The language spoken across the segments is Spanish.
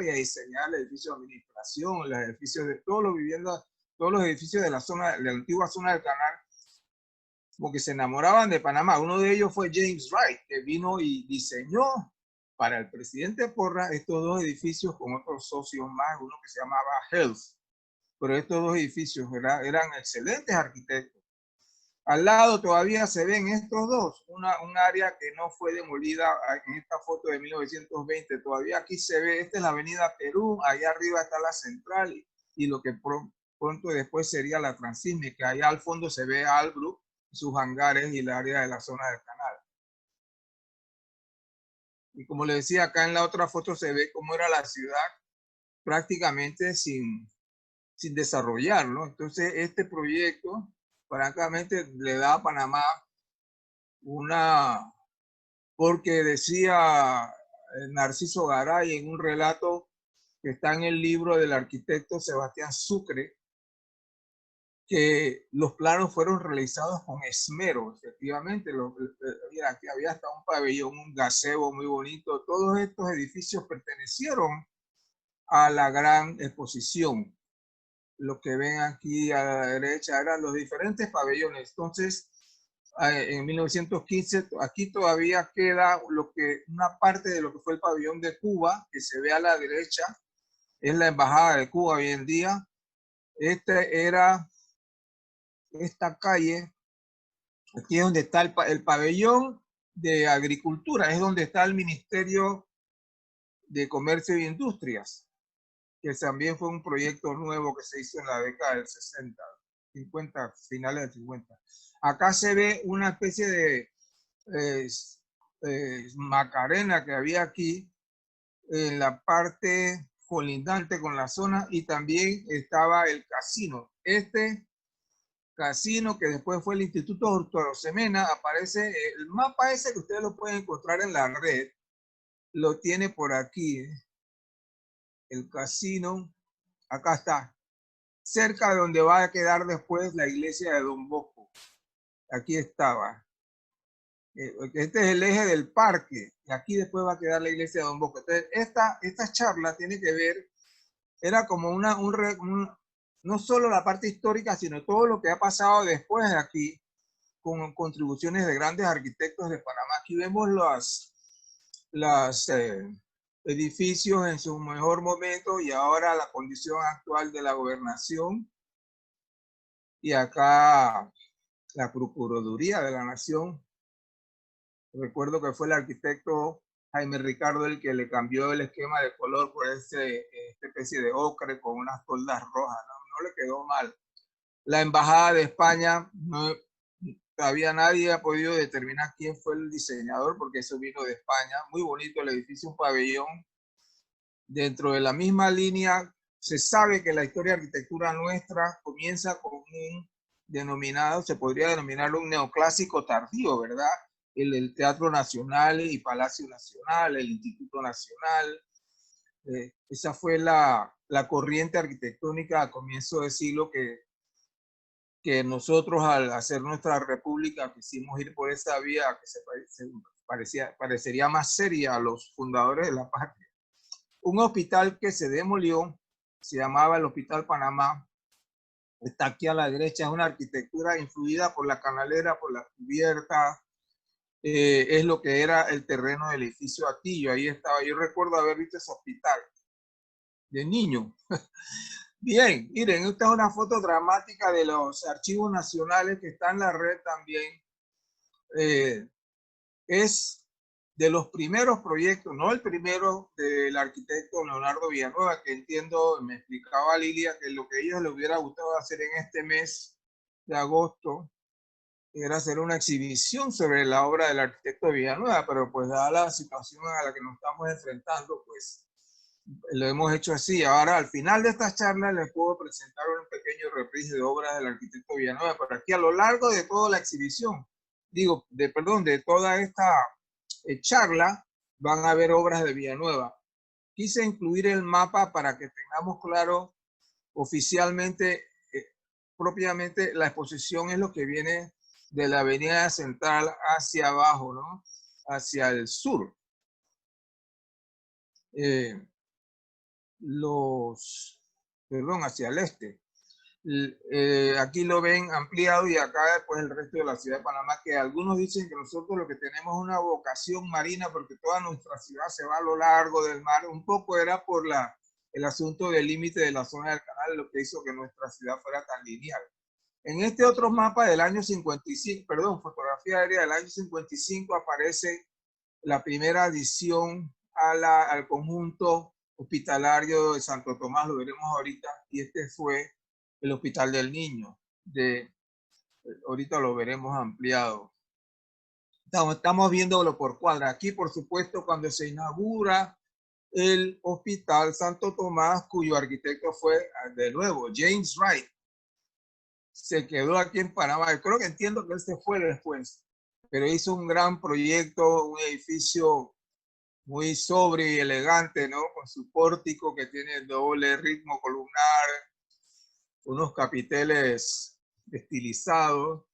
y a diseñar el edificio de administración, los edificios de todos los viviendas, todos los edificios de la zona, de la antigua zona del canal, porque se enamoraban de Panamá. Uno de ellos fue James Wright, que vino y diseñó para el presidente Porras estos dos edificios con otros socios más, uno que se llamaba Health. Pero estos dos edificios eran excelentes arquitectos. Al lado todavía se ven estos dos, un área que no fue demolida en esta foto de 1920. Todavía aquí se ve, esta es la avenida Perú, allá arriba está la central y lo que pronto después sería la Transísmica. Allá al fondo se ve Albrook, sus hangares y el área de la zona del canal. Y como le decía, acá en la otra foto se ve cómo era la ciudad prácticamente sin desarrollar, ¿no? Entonces este proyecto francamente le da a Panamá una, porque decía Narciso Garay en un relato que está en el libro del arquitecto Sebastián Sucre, que los planos fueron realizados con esmero, efectivamente. Mira, aquí había hasta un pabellón, un gazebo muy bonito. Todos estos edificios pertenecieron a la gran exposición. Lo que ven aquí a la derecha eran los diferentes pabellones. Entonces, en 1915, aquí todavía queda una parte de lo que fue el pabellón de Cuba, que se ve a la derecha, es la embajada de Cuba hoy en día. Esta calle, aquí es donde está el pabellón de agricultura, es donde está el Ministerio de Comercio y Industrias, que también fue un proyecto nuevo que se hizo en la década del 60, 50, finales del 50. Acá se ve una especie de Macarena que había aquí en la parte colindante con la zona, y también estaba el casino. Este casino, que después fue el Instituto Ortodoxemena, aparece el mapa ese que ustedes lo pueden encontrar en la red, lo tiene por aquí, el casino, acá está, cerca de donde va a quedar después la iglesia de Don Bosco. Aquí estaba. Este es el eje del parque, y aquí después va a quedar la iglesia de Don Bosco. Entonces, esta charla tiene que ver, era como no solo la parte histórica, sino todo lo que ha pasado después de aquí, con contribuciones de grandes arquitectos de Panamá. Aquí vemos los edificios en su mejor momento y ahora la condición actual de la gobernación. Y acá la Procuraduría de la Nación. Recuerdo que fue el arquitecto Jaime Ricardo el que le cambió el esquema de color por esta especie de ocre con unas toldas rojas. No le quedó mal. La Embajada de España, todavía nadie ha podido determinar quién fue el diseñador, porque eso vino de España. Muy bonito el edificio, un pabellón. Dentro de la misma línea, se sabe que la historia de arquitectura nuestra comienza con un denominado, se podría denominar un neoclásico tardío, ¿verdad? El Teatro Nacional y Palacio Nacional, el Instituto Nacional. Esa fue la corriente arquitectónica a comienzo del siglo que nosotros al hacer nuestra república quisimos ir por esa vía que parecería más seria a los fundadores de la patria. Un hospital que se demolió, se llamaba el Hospital Panamá, está aquí a la derecha, es una arquitectura influida por la canalera, por la cubierta, es lo que era el terreno del edificio Atillo, ahí estaba, yo recuerdo haber visto ese hospital de niño. Bien, miren, esta es una foto dramática de los archivos nacionales que está en la red también. Es de los primeros proyectos, no el primero del arquitecto Leonardo Villanueva, que entiendo, me explicaba Lilia, que lo que a ellos les hubiera gustado hacer en este mes de agosto era hacer una exhibición sobre la obra del arquitecto Villanueva, pero pues dada la situación a la que nos estamos enfrentando, pues lo hemos hecho así. Ahora, al final de esta charla, les puedo presentar un pequeño reprise de obras del arquitecto Villanueva, pero aquí a lo largo de toda la exhibición, de toda esta charla, van a haber obras de Villanueva. Quise incluir el mapa para que tengamos claro oficialmente, propiamente, la exposición es lo que viene de la avenida central hacia abajo, ¿no? Hacia el sur. hacia el este. Aquí lo ven ampliado y acá pues el resto de la ciudad de Panamá, que algunos dicen que nosotros lo que tenemos es una vocación marina porque toda nuestra ciudad se va a lo largo del mar. Un poco era por el asunto del límite de la zona del canal, lo que hizo que nuestra ciudad fuera tan lineal. En este otro mapa del año 55, perdón, fotografía aérea del año 55, aparece la primera adición al conjunto hospitalario de Santo Tomás, lo veremos ahorita, y este fue el Hospital del Niño. Ahorita lo veremos ampliado. Estamos viéndolo por cuadra. Aquí, por supuesto, cuando se inaugura el Hospital Santo Tomás, cuyo arquitecto fue, de nuevo, James Wright, se quedó aquí en Panamá. Yo creo que entiendo que él se fue después, pero hizo un gran proyecto, un edificio muy sobrio y elegante, ¿no? Con su pórtico que tiene doble ritmo columnar, unos capiteles estilizados.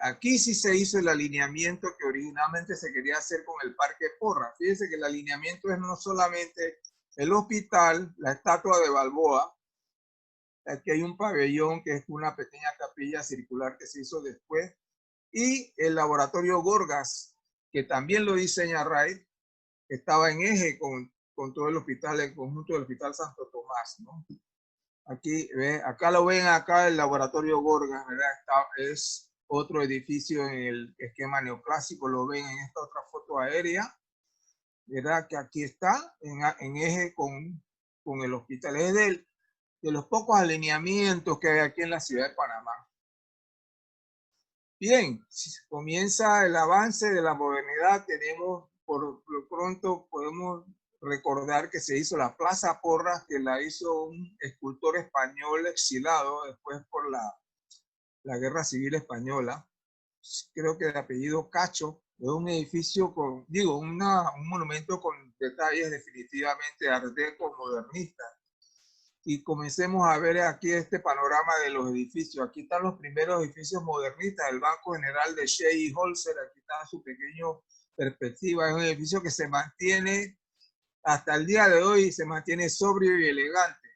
Aquí sí se hizo el alineamiento que originalmente se quería hacer con el Parque Porras. Fíjense que el alineamiento es no solamente el hospital, la estatua de Balboa. Aquí hay un pabellón que es una pequeña capilla circular que se hizo después. Y el laboratorio Gorgas, que también lo diseña Wright, estaba en eje con todo el hospital, el conjunto del Hospital Santo Tomás, ¿no? Aquí, acá lo ven, acá el laboratorio Gorgas, ¿verdad? Es otro edificio en el esquema neoclásico, lo ven en esta otra foto aérea, ¿verdad? Que aquí está en eje con el hospital. Es de los pocos alineamientos que hay aquí en la ciudad de Panamá. Bien, si comienza el avance de la modernidad, tenemos, por lo pronto, podemos recordar que se hizo la Plaza Porras, que la hizo un escultor español exilado después por la Guerra Civil Española, creo que de apellido Cacho. Es un edificio con, un monumento con detalles definitivamente art deco modernista. Y comencemos a ver aquí este panorama de los edificios. Aquí están los primeros edificios modernistas, el Banco General de Shea y Holzer, aquí está su pequeño perspectiva. Es un edificio que se mantiene hasta el día de hoy, se mantiene sobrio y elegante.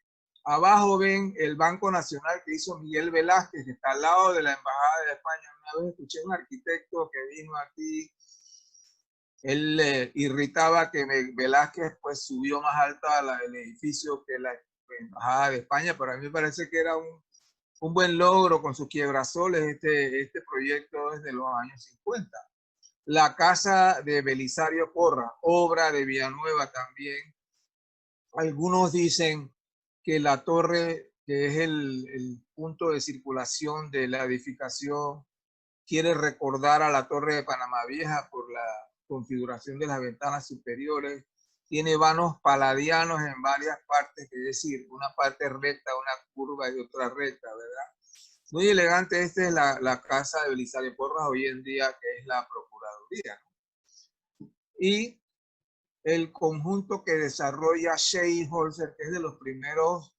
Abajo ven el Banco Nacional que hizo Miguel Velázquez, que está al lado de la Embajada de España. Una vez escuché a un arquitecto que vino aquí, él irritaba que Velázquez pues subió más alta el edificio que la Embajada de España, pero a mí me parece que era un buen logro con sus quiebrasoles este proyecto desde los años 50. La casa de Belisario Porras, obra de Villanueva también. Algunos dicen que la torre, que es el punto de circulación de la edificación, quiere recordar a la Torre de Panamá Vieja por la configuración de las ventanas superiores. Tiene vanos paladianos en varias partes, es decir, una parte recta, una curva y otra recta, ¿verdad? Muy elegante. Esta es la casa de Belisario Porras hoy en día, que es la Procuraduría, ¿no? Y el conjunto que desarrolla Shea Holzer, que es de los primeros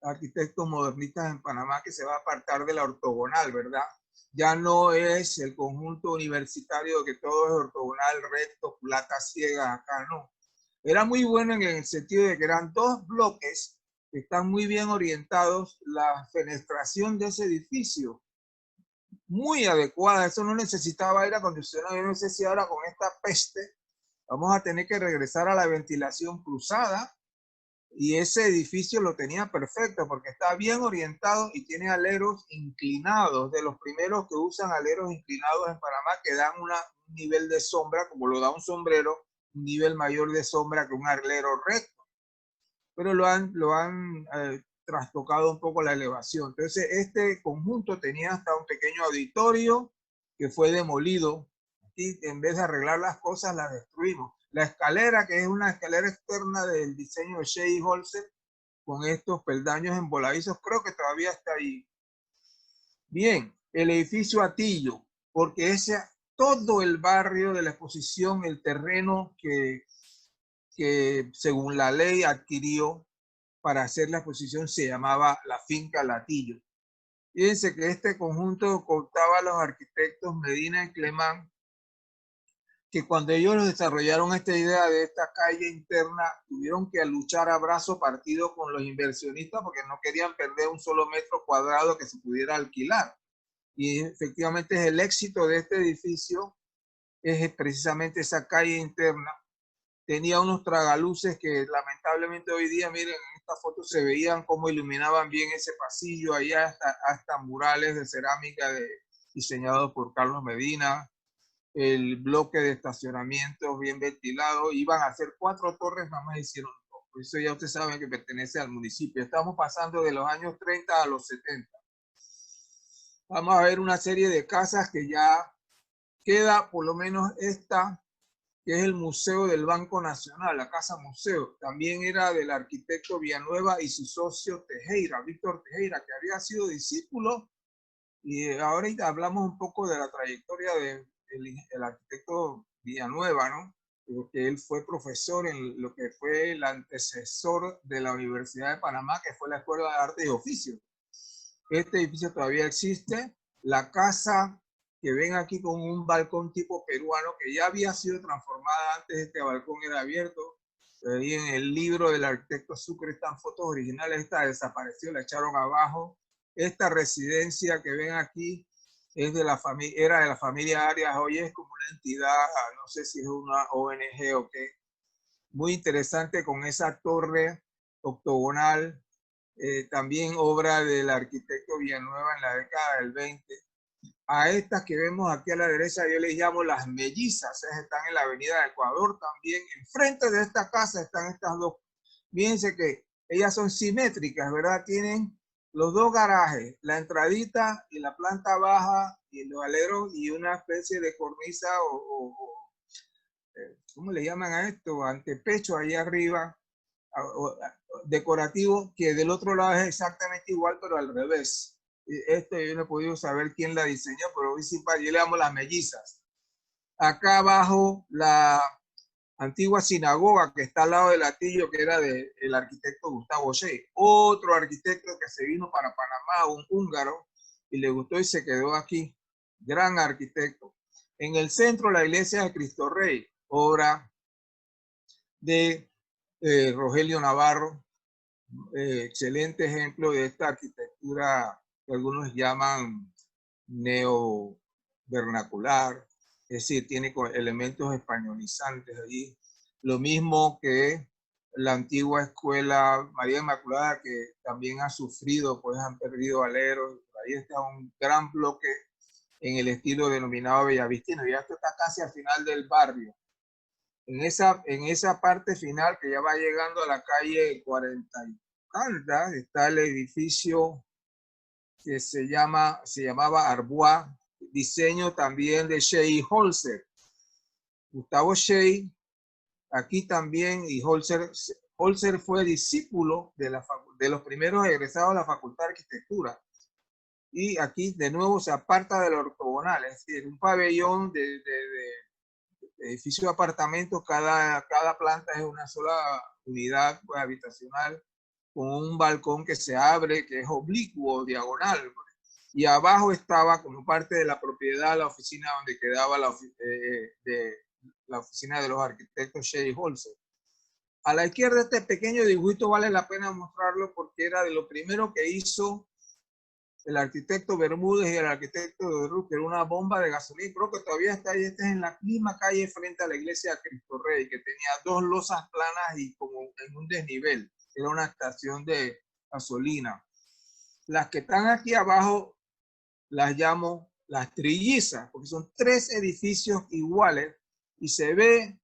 arquitectos modernistas en Panamá, que se va a apartar de la ortogonal, ¿verdad? Ya no es el conjunto universitario que todo es ortogonal, recto, culata ciega, acá no. Era muy bueno en el sentido de que eran dos bloques que están muy bien orientados. La fenestración de ese edificio, muy adecuada, eso no necesitaba aire acondicionado. Yo no sé si ahora con esta peste vamos a tener que regresar a la ventilación cruzada, y ese edificio lo tenía perfecto porque está bien orientado y tiene aleros inclinados, de los primeros que usan aleros inclinados en Panamá, que dan un nivel de sombra, como lo da un sombrero, un nivel mayor de sombra que un alero recto, pero lo han trastocado un poco la elevación. Entonces este conjunto tenía hasta un pequeño auditorio que fue demolido, y en vez de arreglar las cosas las destruimos. La escalera, que es una escalera externa del diseño de Shea Holzer, con estos peldaños emboladizos, creo que todavía está ahí. Bien, el edificio Atillo, porque ese, todo el barrio de la exposición, el terreno que según la ley adquirió para hacer la exposición, se llamaba la finca Latillo. Fíjense que este conjunto contaba a los arquitectos Medina y Clemán, que cuando ellos desarrollaron esta idea de esta calle interna, tuvieron que luchar a brazo partido con los inversionistas porque no querían perder un solo metro cuadrado que se pudiera alquilar. Y efectivamente es el éxito de este edificio, es precisamente esa calle interna. Tenía unos tragaluces que lamentablemente hoy día, miren, en esta foto se veían cómo iluminaban bien ese pasillo, allá hasta murales de cerámica diseñados por Carlos Medina, el bloque de estacionamientos bien ventilado, iban a hacer 4 torres, nada más hicieron 2. Por eso ya ustedes saben que pertenece al municipio. Estamos pasando de los años 30 a los 70. Vamos a ver una serie de casas que ya queda, por lo menos esta, que es el Museo del Banco Nacional, la Casa Museo. También era del arquitecto Villanueva y su socio Tejera, Víctor Tejera, que había sido discípulo. Y ahorita hablamos un poco de la trayectoria del arquitecto Villanueva, ¿no? Porque él fue profesor en lo que fue el antecesor de la Universidad de Panamá, que fue la Escuela de Arte y Oficios. Este edificio todavía existe. La casa que ven aquí con un balcón tipo peruano, que ya había sido transformada antes, este balcón era abierto. Ahí en el libro del arquitecto Sucre están fotos originales, esta desapareció, la echaron abajo. Esta residencia que ven aquí es de la familia, era de la familia Arias, hoy es como una entidad, no sé si es una ONG o qué. Muy interesante con esa torre octogonal, también obra del arquitecto Villanueva en la década del 20. A estas que vemos aquí a la derecha yo les llamo las mellizas, están en la avenida de Ecuador también. Enfrente de esta casa están estas dos. Fíjense que ellas son simétricas, ¿verdad? Tienen los dos garajes, la entradita y la planta baja y los aleros y una especie de cornisa ¿cómo le llaman a esto? Antepecho ahí arriba, decorativo, que del otro lado es exactamente igual, pero al revés. Esto yo no he podido saber quién la diseñó, pero yo le llamo las mellizas. Acá abajo la antigua sinagoga que está al lado del latillo, que era del arquitecto Gustavo Shea, otro arquitecto que se vino para Panamá, un húngaro, y le gustó y se quedó aquí. Gran arquitecto. En el centro la iglesia de Cristo Rey, obra de Rogelio Navarro, excelente ejemplo de esta arquitectura que algunos llaman neovernacular, es decir, tiene elementos españolizantes allí. Lo mismo que la antigua escuela María Inmaculada, que también ha sufrido, pues han perdido aleros. Ahí está un gran bloque en el estilo denominado bellavistino. Ya esto está casi al final del barrio. En esa parte final que ya va llegando a la calle 40 y Caldas, está el edificio que se llamaba Arbois, diseño también de Shea y Holzer. Gustavo Shea, aquí también, y Holzer fue discípulo de los primeros egresados de la Facultad de Arquitectura. Y aquí de nuevo se aparta del ortogonal, es decir, un pabellón de edificio de apartamentos, cada planta es una sola unidad pues, habitacional, con un balcón que se abre, que es oblicuo, diagonal. Y abajo estaba como parte de la propiedad la oficina donde quedaba la oficina de los arquitectos Shea y Holzer. A la izquierda este pequeño dibujito vale la pena mostrarlo porque era de lo primero que hizo el arquitecto Bermúdez y el arquitecto de Ruz, que era una bomba de gasolina. Creo que todavía está ahí. Esta es en la misma calle frente a la iglesia de Cristo Rey, que tenía 2 losas planas y como en un desnivel. Era una estación de gasolina. Las que están aquí abajo las llamo las trillizas, porque son 3 edificios iguales y se ve,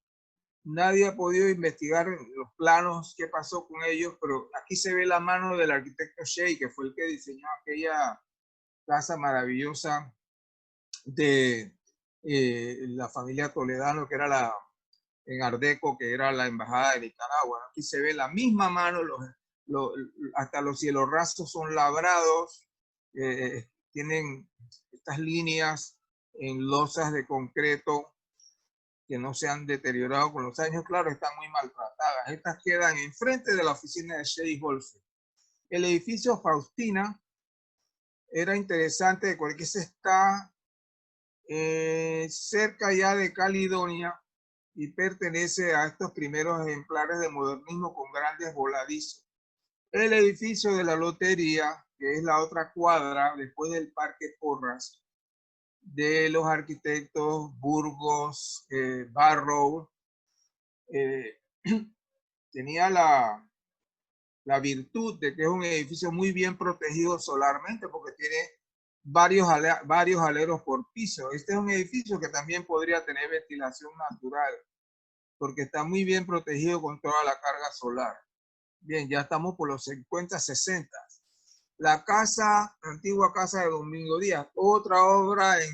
nadie ha podido investigar los planos, qué pasó con ellos, pero aquí se ve la mano del arquitecto Shea, que fue el que diseñó aquella casa maravillosa de la familia Toledano, que era en Ardeco, que era la embajada de Nicaragua. Aquí se ve la misma mano, hasta los cielos rasos son labrados, tienen estas líneas en losas de concreto que no se han deteriorado con los años, claro, están muy maltratadas. Estas quedan enfrente de la oficina de Shea y Holzer. El edificio Faustina era interesante porque se está cerca ya de Caledonia y pertenece a estos primeros ejemplares de modernismo con grandes voladizos. El edificio de la lotería, que es la otra cuadra después del Parque Porras, de los arquitectos Burgos, Barrow, tenía la virtud de que es un edificio muy bien protegido solarmente porque tiene varios aleros por piso. Este es un edificio que también podría tener ventilación natural porque está muy bien protegido con toda la carga solar. Bien, ya estamos por los 50, 60. La casa, antigua casa de Domingo Díaz, otra obra en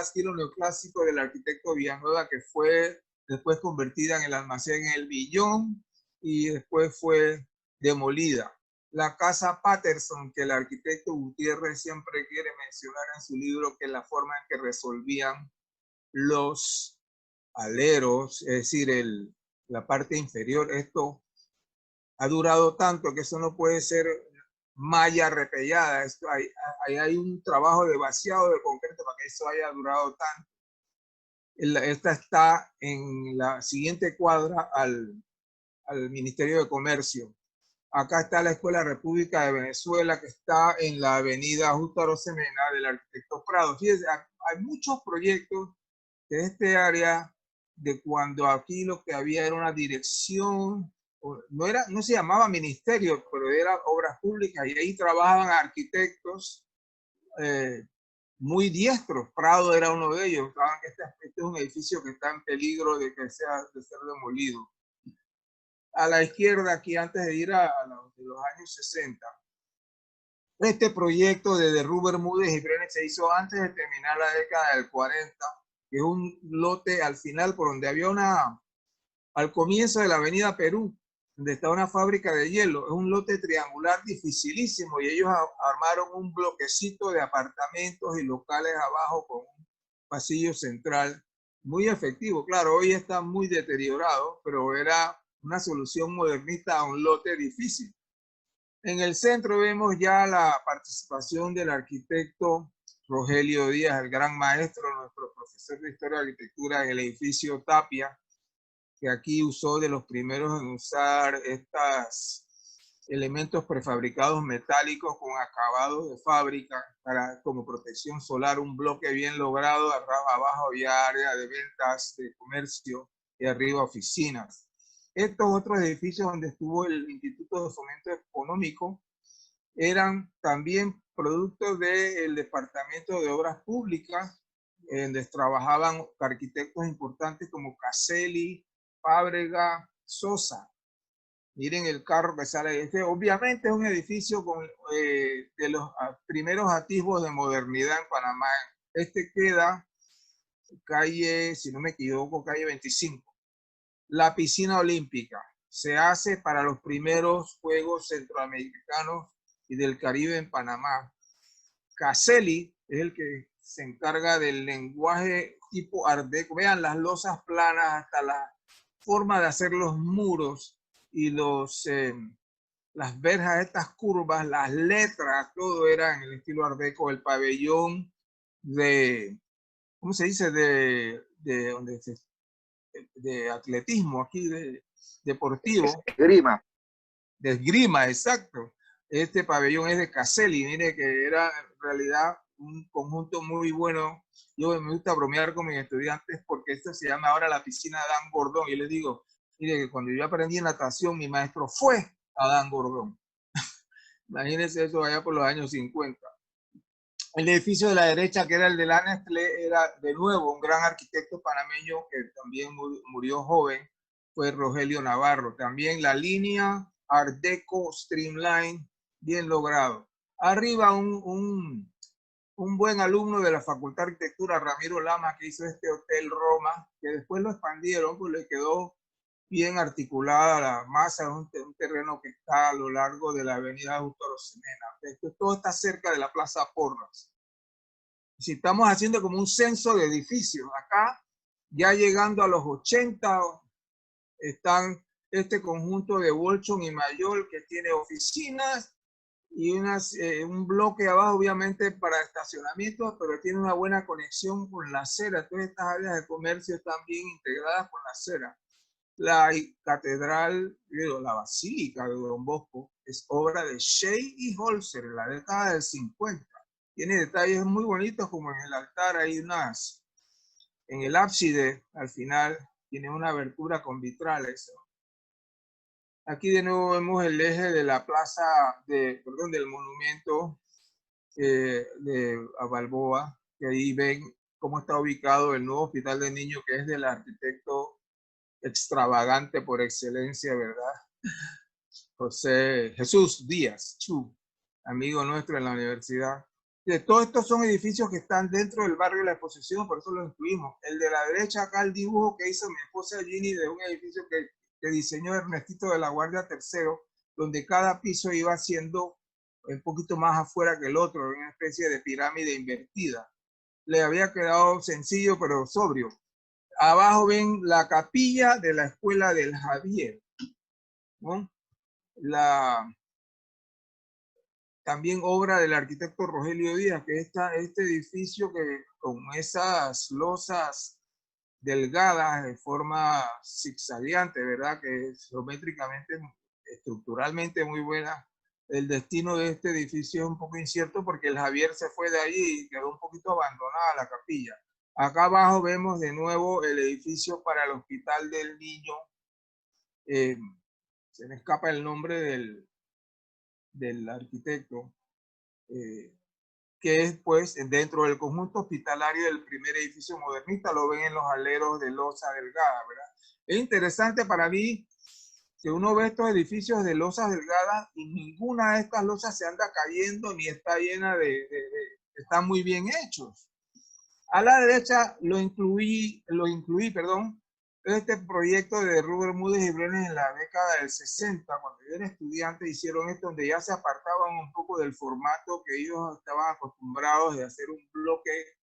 estilo neoclásico del arquitecto Villanueva que fue después convertida en el almacén en El Villón y después fue demolida. La casa Patterson, que el arquitecto Gutiérrez siempre quiere mencionar en su libro, que es la forma en que resolvían los aleros, es decir, la parte inferior. Esto ha durado tanto que eso no puede ser malla repellada. Esto hay un trabajo de vaciado de concreto para que eso haya durado tanto. Esta está en la siguiente cuadra al Ministerio de Comercio. Acá está la Escuela República de Venezuela, que está en la avenida Justo Arosemena del arquitecto Prado. Fíjense, hay muchos proyectos de este área de cuando aquí lo que había era una dirección, no se llamaba ministerio, pero era obras públicas y ahí trabajaban arquitectos muy diestros. Prado era uno de ellos. Este es un edificio que está en peligro de ser demolido. A la izquierda, aquí antes de ir a los años 60. Este proyecto de Derru Bermúdez y Brenes se hizo antes de terminar la década del 40, que es un lote al final por donde había al comienzo de la avenida Perú, donde está una fábrica de hielo. Es un lote triangular dificilísimo y ellos armaron un bloquecito de apartamentos y locales abajo con un pasillo central muy efectivo. Claro, hoy está muy deteriorado, pero era una solución modernista a un lote difícil. En el centro vemos ya la participación del arquitecto Rogelio Díaz, el gran maestro, nuestro profesor de Historia de Arquitectura en el edificio Tapia, que aquí usó de los primeros en usar estos elementos prefabricados metálicos con acabados de fábrica como protección solar, un bloque bien logrado. Abajo había área de ventas, de comercio y arriba oficinas. Estos otros edificios donde estuvo el Instituto de Fomento Económico eran también productos del Departamento de Obras Públicas, donde trabajaban arquitectos importantes como Caselli, Fábrega, Sosa. Miren el carro que sale de este. Obviamente es un edificio de los primeros atisbos de modernidad en Panamá. Este queda calle, si no me equivoco, calle 25. La piscina olímpica se hace para los primeros Juegos Centroamericanos y del Caribe en Panamá. Caselli es el que se encarga del lenguaje tipo Art Deco. Vean las losas planas, hasta la forma de hacer los muros y las verjas, estas curvas, las letras, todo era en el estilo Art Deco. El pabellón ¿cómo se dice? De atletismo aquí, deportivo. Esgrima. De esgrima, exacto. Este pabellón es de Caselli, mire que era en realidad un conjunto muy bueno. Yo me gusta bromear con mis estudiantes porque esto se llama ahora la piscina Dan Gordón. Y les digo, mire que cuando yo aprendí natación, mi maestro fue Adán Gordón. Imagínense eso allá por los años 50. El edificio de la derecha, que era el de la Nestlé, era de nuevo un gran arquitecto panameño que también murió joven, fue Rogelio Navarro. También la línea Art Deco Streamline, bien logrado. Arriba un buen alumno de la Facultad de Arquitectura, Ramiro Lama, que hizo este Hotel Roma, que después lo expandieron, pues le quedó bien articulada la masa. Es un terreno que está a lo largo de la avenida Justo Arosemena. Todo está cerca de la Plaza Porras. Si estamos haciendo como un censo de edificios, acá ya llegando a los 80 están este conjunto de Bolchón y Mayol, que tiene oficinas y un bloque abajo, obviamente, para estacionamiento, pero tiene una buena conexión con la acera. Todas estas áreas de comercio están bien integradas con la acera. La catedral, la basílica de Don Bosco, es obra de Shea y Holzer en la década del 50. Tiene detalles muy bonitos, como en el altar hay en el ábside, al final, tiene una abertura con vitrales. Aquí de nuevo vemos el eje de la plaza, del monumento a Balboa, que ahí ven cómo está ubicado el nuevo hospital de niños, que es del arquitecto extravagante por excelencia, ¿verdad? José Jesús Díaz Chu, amigo nuestro en la universidad. Todos estos son edificios que están dentro del barrio de la Exposición, por eso los incluimos. El de la derecha, acá el dibujo que hizo mi esposa Ginny de un edificio que diseñó Ernestito de la Guardia Tercero, donde cada piso iba siendo un poquito más afuera que el otro, una especie de pirámide invertida. Le había quedado sencillo, pero sobrio. Abajo ven la capilla de la Escuela del Javier, ¿no? También obra del arquitecto Rogelio Díaz, que este edificio que con esas losas delgadas de forma zigzagueante, ¿verdad? Que es geométricamente, estructuralmente muy buena. El destino de este edificio es un poco incierto porque el Javier se fue de allí y quedó un poquito abandonada la capilla. Acá abajo vemos de nuevo el edificio para el Hospital del Niño. Se me escapa el nombre del arquitecto, que es pues dentro del conjunto hospitalario del primer edificio modernista. Lo ven en los aleros de losa delgada, ¿verdad? Es interesante para mí que uno ve estos edificios de losas delgadas y ninguna de estas losas se anda cayendo ni está llena están muy bien hechos. A la derecha lo incluí, perdón, este proyecto de Rubén Bermúdez y Brenes en la década del 60, cuando yo era estudiante, hicieron esto donde ya se apartaban un poco del formato que ellos estaban acostumbrados de hacer un bloque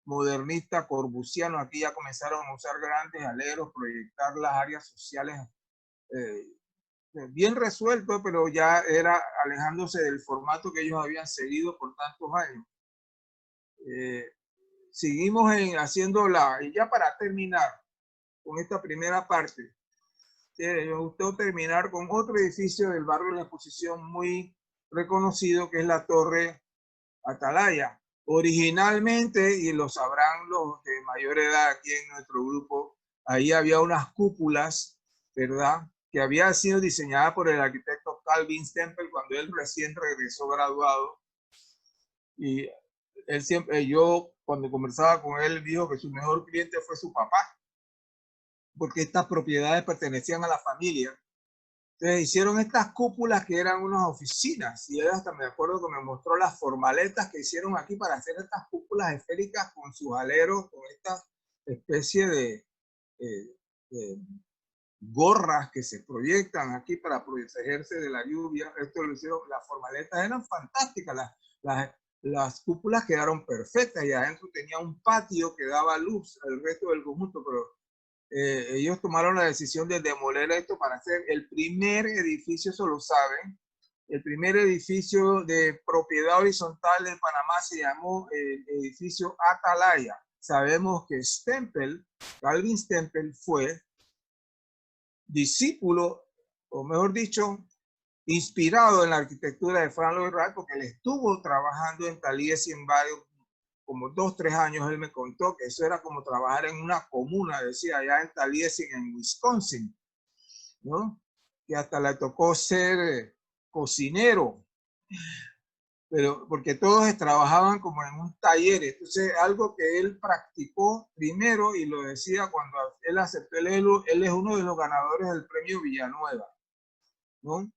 modernista corbusiano. Aquí ya comenzaron a usar grandes aleros, proyectar las áreas sociales bien resuelto, pero ya era alejándose del formato que ellos habían seguido por tantos años. Seguimos haciendo y ya para terminar con esta primera parte, me gustó terminar con otro edificio del barrio de la Exposición muy reconocido, que es la Torre Atalaya. Originalmente, y lo sabrán los de mayor edad aquí en nuestro grupo, ahí había unas cúpulas, ¿verdad?, que había sido diseñada por el arquitecto Calvin Stempel cuando él recién regresó graduado. Y él siempre, yo cuando conversaba con él, dijo que su mejor cliente fue su papá, porque estas propiedades pertenecían a la familia. Entonces hicieron estas cúpulas que eran unas oficinas, y él hasta me acuerdo que me mostró las formaletas que hicieron aquí para hacer estas cúpulas esféricas con sus aleros, con esta especie de gorras que se proyectan aquí para protegerse de la lluvia. Esto lo hicieron, las formaletas eran fantásticas, las cúpulas quedaron perfectas y adentro tenía un patio que daba luz al resto del conjunto, pero ellos tomaron la decisión de demoler esto para hacer el primer edificio, eso lo saben, el primer edificio de propiedad horizontal de Panamá se llamó el edificio Atalaya. Sabemos que Calvin Stempel fue discípulo, o mejor dicho, inspirado en la arquitectura de Frank Lloyd Wright, porque él estuvo trabajando en Taliesin en varios, como 2, 3 años. Él me contó que eso era como trabajar en una comuna, decía, allá en Taliesin, en Wisconsin, ¿no? Que hasta le tocó ser cocinero, pero porque todos trabajaban como en un taller. Entonces, algo que él practicó primero, y lo decía cuando él aceptó, él es uno de los ganadores del premio Villanueva, ¿no?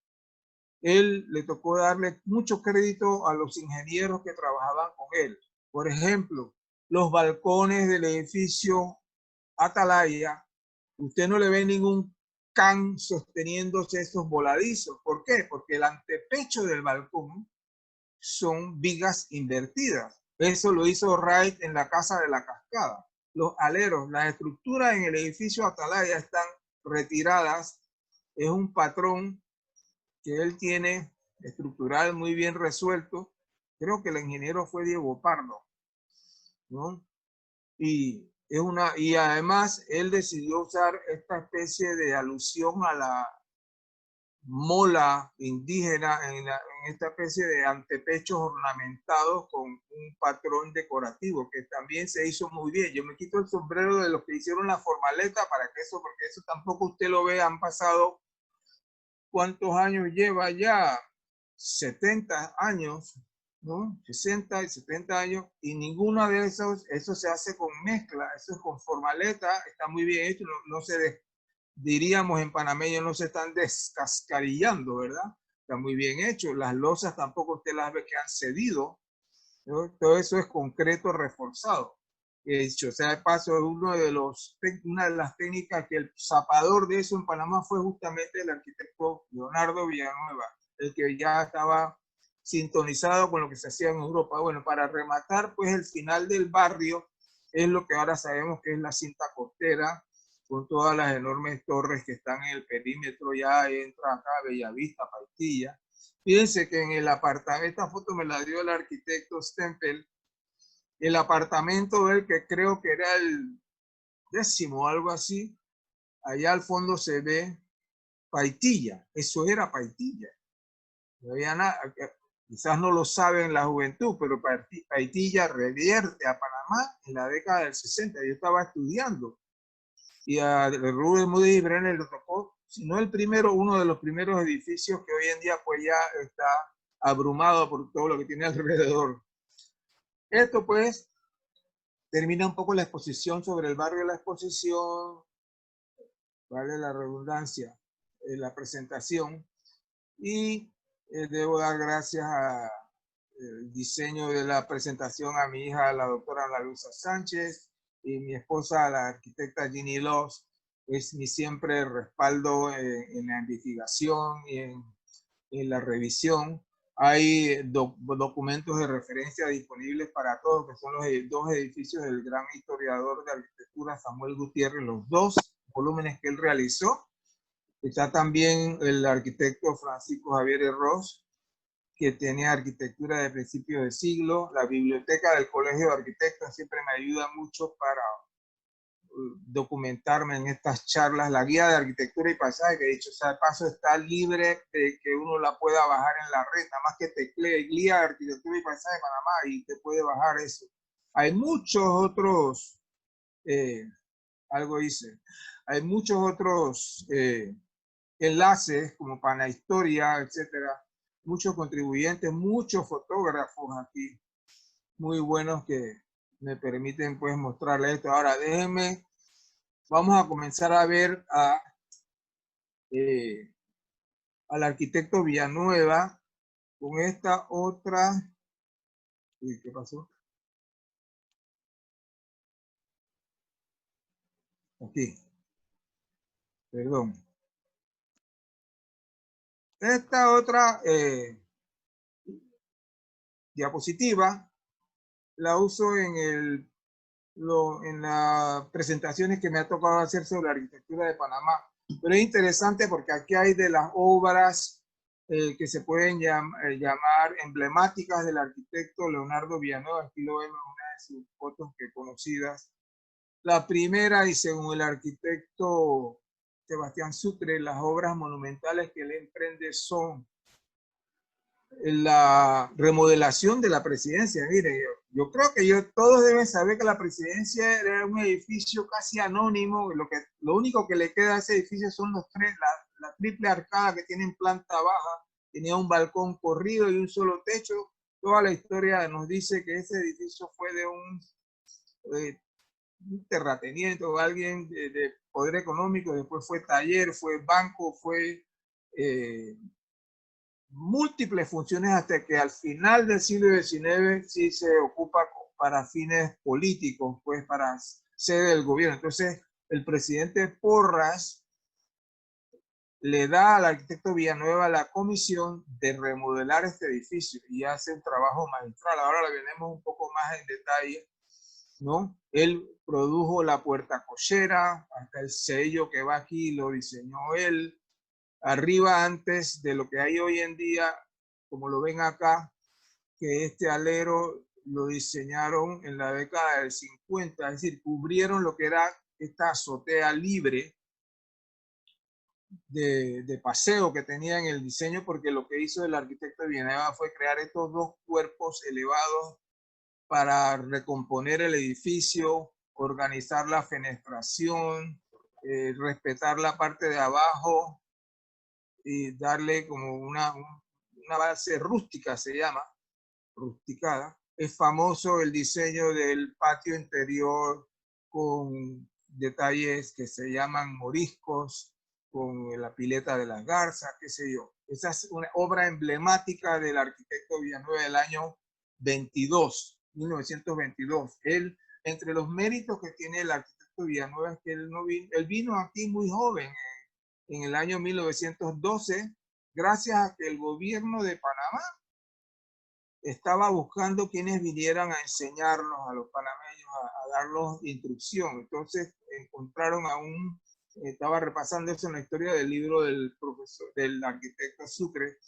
Él le tocó darle mucho crédito a los ingenieros que trabajaban con él. Por ejemplo, los balcones del edificio Atalaya, usted no le ve ningún can sosteniéndose esos voladizos. ¿Por qué? Porque el antepecho del balcón son vigas invertidas. Eso lo hizo Wright en la Casa de la Cascada. Los aleros, las estructuras en el edificio Atalaya están retiradas. Es un patrón que él tiene estructural muy bien resuelto. Creo que el ingeniero fue Diego Pardo, ¿no? Y además él decidió usar esta especie de alusión a la mola indígena en esta especie de antepechos ornamentados con un patrón decorativo que también se hizo muy bien. Yo me quito el sombrero de los que hicieron la formaleta porque eso tampoco usted lo ve, han pasado ¿cuántos años lleva ya? 70 años, ¿no? 60 y 70 años, y ninguno de esos, eso se hace con mezcla, eso es con formaleta, está muy bien hecho, no se, diríamos en panameño, no se están descascarillando, ¿verdad? Está muy bien hecho, las losas tampoco usted las ve que han cedido, ¿no? Todo eso es concreto reforzado. Hecho, o sea, de paso, una de las técnicas que el zapador de eso en Panamá fue justamente el arquitecto Leonardo Villanueva, el que ya estaba sintonizado con lo que se hacía en Europa. Bueno, para rematar, pues el final del barrio es lo que ahora sabemos que es la cinta costera, con todas las enormes torres que están en el perímetro, ya entra acá Bellavista, Paitilla. Fíjense que en el apartamento, esta foto me la dio el arquitecto Stempel, el apartamento del que creo que era el 10º, algo así, allá al fondo se ve Paitilla, eso era Paitilla. No había nada, quizás no lo saben la juventud, pero Paitilla revierte a Panamá en la década del 60. Yo estaba estudiando y a Rubén Moody Brenner le tocó, si no el primero, uno de los primeros edificios que hoy en día pues ya está abrumado por todo lo que tiene alrededor. Esto pues termina un poco la exposición sobre el barrio de la exposición, vale la redundancia, la presentación, y debo dar gracias al diseño de la presentación a mi hija, la doctora Ana Luisa Sánchez, y mi esposa, la arquitecta Ginny Loss, es mi siempre respaldo en la investigación y en la revisión. Hay documentos de referencia disponibles para todos, que son los dos edificios del gran historiador de arquitectura Samuel Gutiérrez, los dos volúmenes que él realizó. Está también el arquitecto Francisco Javier Herros, que tiene arquitectura de principios de siglo. La biblioteca del Colegio de Arquitectos siempre me ayuda mucho para documentarme en estas charlas. La guía de arquitectura y paisaje, que dicho sea de paso, está libre de que uno la pueda bajar en la red, nada más que teclee guía de arquitectura y paisaje de Panamá y te puede bajar eso. Hay muchos otros, algo hice, hay muchos otros enlaces como Panahistoria, etcétera, muchos contribuyentes, muchos fotógrafos aquí, muy buenos que me permiten pues mostrarles esto. Ahora déjenme, vamos a comenzar a ver al arquitecto Villanueva con esta otra. Uy, ¿qué pasó? Aquí, perdón. Esta otra diapositiva la uso en las presentaciones que me ha tocado hacer sobre la arquitectura de Panamá. Pero es interesante porque aquí hay de las obras que se pueden llamar emblemáticas del arquitecto Leonardo Villanueva. Aquí lo vemos en una de sus fotos que conocidas. La primera, y según el arquitecto Sebastián Sucre, las obras monumentales que él emprende son la remodelación de la presidencia. Mire, yo creo que todos deben saber que la presidencia era un edificio casi anónimo. Lo único que le queda a ese edificio son los tres, la triple arcada que tiene en planta baja, tenía un balcón corrido y un solo techo. Toda la historia nos dice que ese edificio fue de un terrateniente, alguien de poder económico, después fue taller, fue banco, fue múltiples funciones hasta que al final del siglo XIX sí se ocupa para fines políticos, pues para sede del gobierno. Entonces, el presidente Porras le da al arquitecto Villanueva la comisión de remodelar este edificio y hace un trabajo magistral. Ahora lo veremos un poco más en detalle, ¿no? Él produjo la puerta cochera, hasta el sello que va aquí lo diseñó él. Arriba, antes de lo que hay hoy en día, como lo ven acá, que este alero lo diseñaron en la década del 50, es decir, cubrieron lo que era esta azotea libre de paseo que tenía en el diseño, porque lo que hizo el arquitecto de Villanueva fue crear estos dos cuerpos elevados para recomponer el edificio, organizar la fenestración, respetar la parte de abajo y darle como una base rústica, se llama, rusticada. Es famoso el diseño del patio interior con detalles que se llaman moriscos, con la pileta de las garzas, qué sé yo. Esa es una obra emblemática del arquitecto Villanueva del año 1922. Él, entre los méritos que tiene el arquitecto Villanueva es que él vino aquí muy joven, en el año 1912, gracias a que el gobierno de Panamá estaba buscando quienes vinieran a enseñarnos a los panameños, a darnos instrucción. Entonces encontraron a estaba repasando eso en la historia del libro del profesor, del arquitecto Sucre,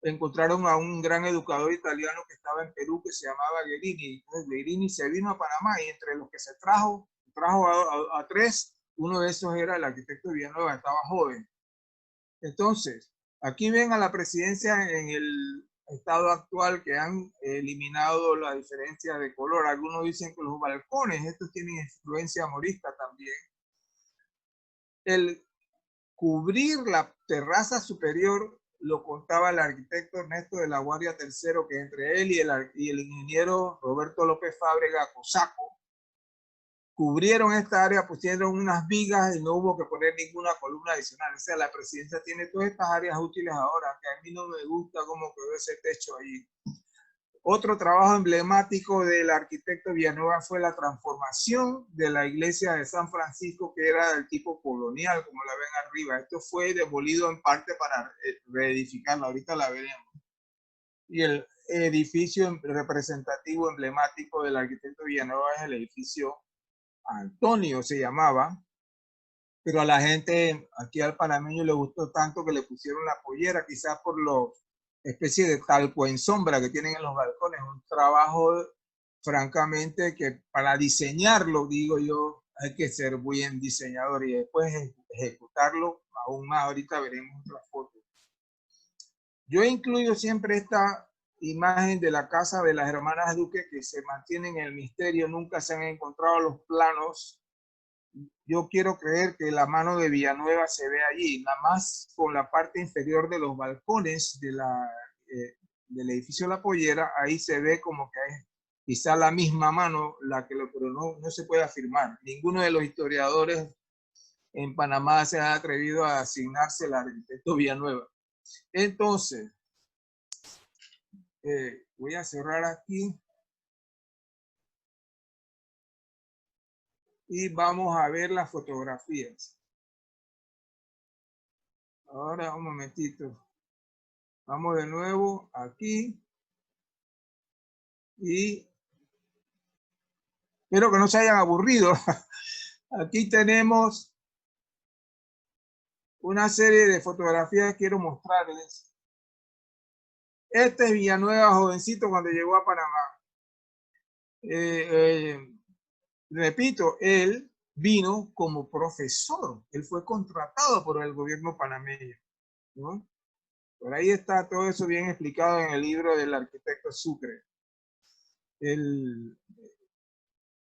encontraron a un gran educador italiano que estaba en Perú que se llamaba Guerini. Entonces Guerini se vino a Panamá y entre los que se trajo a tres, uno de esos era el arquitecto Villanueva, estaba joven. Entonces, aquí ven a la presidencia en el estado actual que han eliminado la diferencia de color. Algunos dicen que los balcones, estos tienen influencia morisca también. El cubrir la terraza superior lo contaba el arquitecto Ernesto de la Guardia III, que entre él y el ingeniero Roberto López Fábrega Cosaco cubrieron esta área, pusieron unas vigas y no hubo que poner ninguna columna adicional. O sea, la presidencia tiene todas estas áreas útiles ahora, que a mí no me gusta cómo quedó ese techo ahí. Otro trabajo emblemático del arquitecto Villanueva fue la transformación de la iglesia de San Francisco, que era del tipo colonial, como la ven arriba. Esto fue demolido en parte para reedificarla, ahorita la veremos. Y el edificio representativo, emblemático del arquitecto Villanueva es el edificio Antonio, se llamaba, pero a la gente, aquí al panameño le gustó tanto que le pusieron la pollera, quizás por la especie de talco en sombra que tienen en los balcones, un trabajo francamente que para diseñarlo, digo yo, hay que ser buen diseñador y después ejecutarlo aún más. Ahorita veremos otra foto. Yo incluyo siempre esta imagen de la casa de las hermanas Duque que se mantiene en el misterio, nunca se han encontrado los planos. Yo quiero creer que la mano de Villanueva se ve allí, nada más con la parte inferior de los balcones del edificio La Pollera, ahí se ve como que es quizá la misma mano la que pero no se puede afirmar. Ninguno de los historiadores en Panamá se ha atrevido a asignarse al arquitecto Villanueva. Entonces, voy a cerrar aquí y vamos a ver las fotografías. Ahora un momentito. Vamos de nuevo aquí y espero que no se hayan aburrido. Aquí tenemos una serie de fotografías que quiero mostrarles. Este es Villanueva jovencito cuando llegó a Panamá. Repito, él vino como profesor. Él fue contratado por el gobierno panameño, ¿no? Por ahí está todo eso bien explicado en el libro del arquitecto Sucre.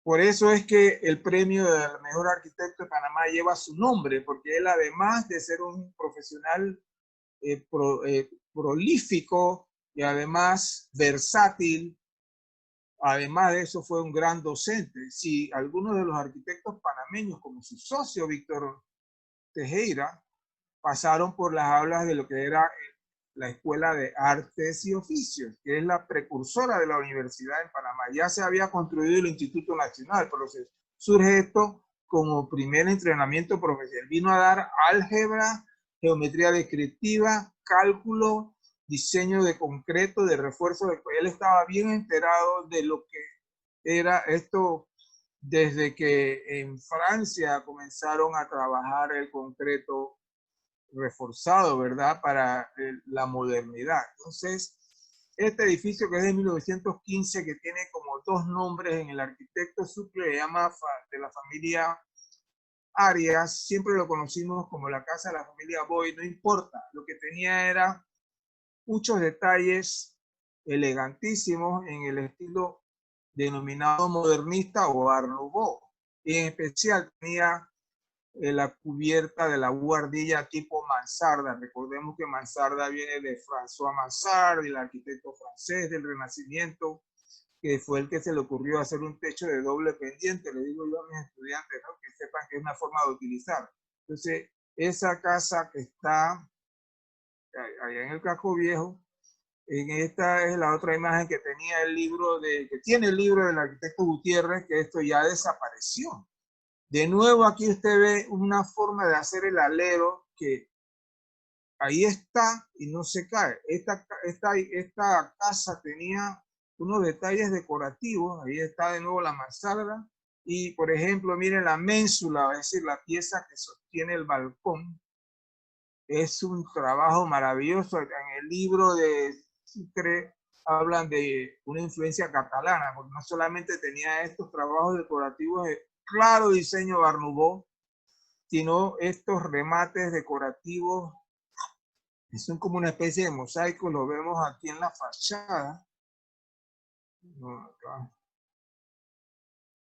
Por eso es que el premio del mejor arquitecto de Panamá lleva su nombre, porque él, además de ser un profesional prolífico y además versátil, además de eso fue un gran docente. Si algunos de los arquitectos panameños, como su socio Víctor Tejera, pasaron por las aulas de lo que era la Escuela de Artes y Oficios, que es la precursora de la universidad en Panamá. Ya se había construido el Instituto Nacional, pero surge esto como primer entrenamiento profesional. Vino a dar álgebra, geometría descriptiva, cálculo, diseño de concreto, de refuerzo. Él estaba bien enterado de lo que era esto desde que en Francia comenzaron a trabajar el concreto reforzado, ¿verdad? Para la modernidad. Entonces, este edificio que es de 1915, que tiene como dos nombres en el arquitecto Sucre, se llama de la familia Arias, siempre lo conocimos como la casa de la familia Boy, no importa, lo que tenía era muchos detalles elegantísimos en el estilo denominado modernista o Art Nouveau. Y en especial tenía la cubierta de la buhardilla tipo mansarda. Recordemos que mansarda viene de François Mansart, el arquitecto francés del Renacimiento, que fue el que se le ocurrió hacer un techo de doble pendiente. Le digo yo a mis estudiantes, ¿no?, que sepan que es una forma de utilizar. Entonces, esa casa que está allá en el Casco Viejo, en esta es la otra imagen que tenía el libro que tiene el libro del arquitecto Gutiérrez, que esto ya desapareció. De nuevo aquí usted ve una forma de hacer el alero que ahí está y no se cae. Esta casa tenía unos detalles decorativos. Ahí está de nuevo la mansarda. Y por ejemplo, miren la ménsula, es decir, la pieza que sostiene el balcón. Es un trabajo maravilloso. En el libro de Sucre hablan de una influencia catalana, porque no solamente tenía estos trabajos decorativos de claro diseño Art Nouveau, sino estos remates decorativos son como una especie de mosaico. Lo vemos aquí en la fachada.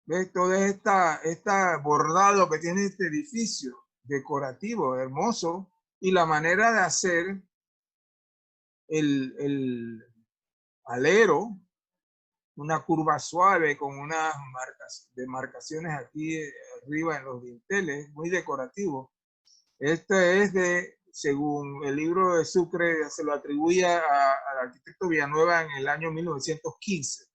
¿Ves? Todo esta bordado que tiene este edificio decorativo, hermoso, y la manera de hacer el alero, una curva suave con unas demarcaciones aquí arriba en los dinteles, muy decorativo. Este es según el libro de Sucre, se lo atribuye al arquitecto Villanueva en el año 1915.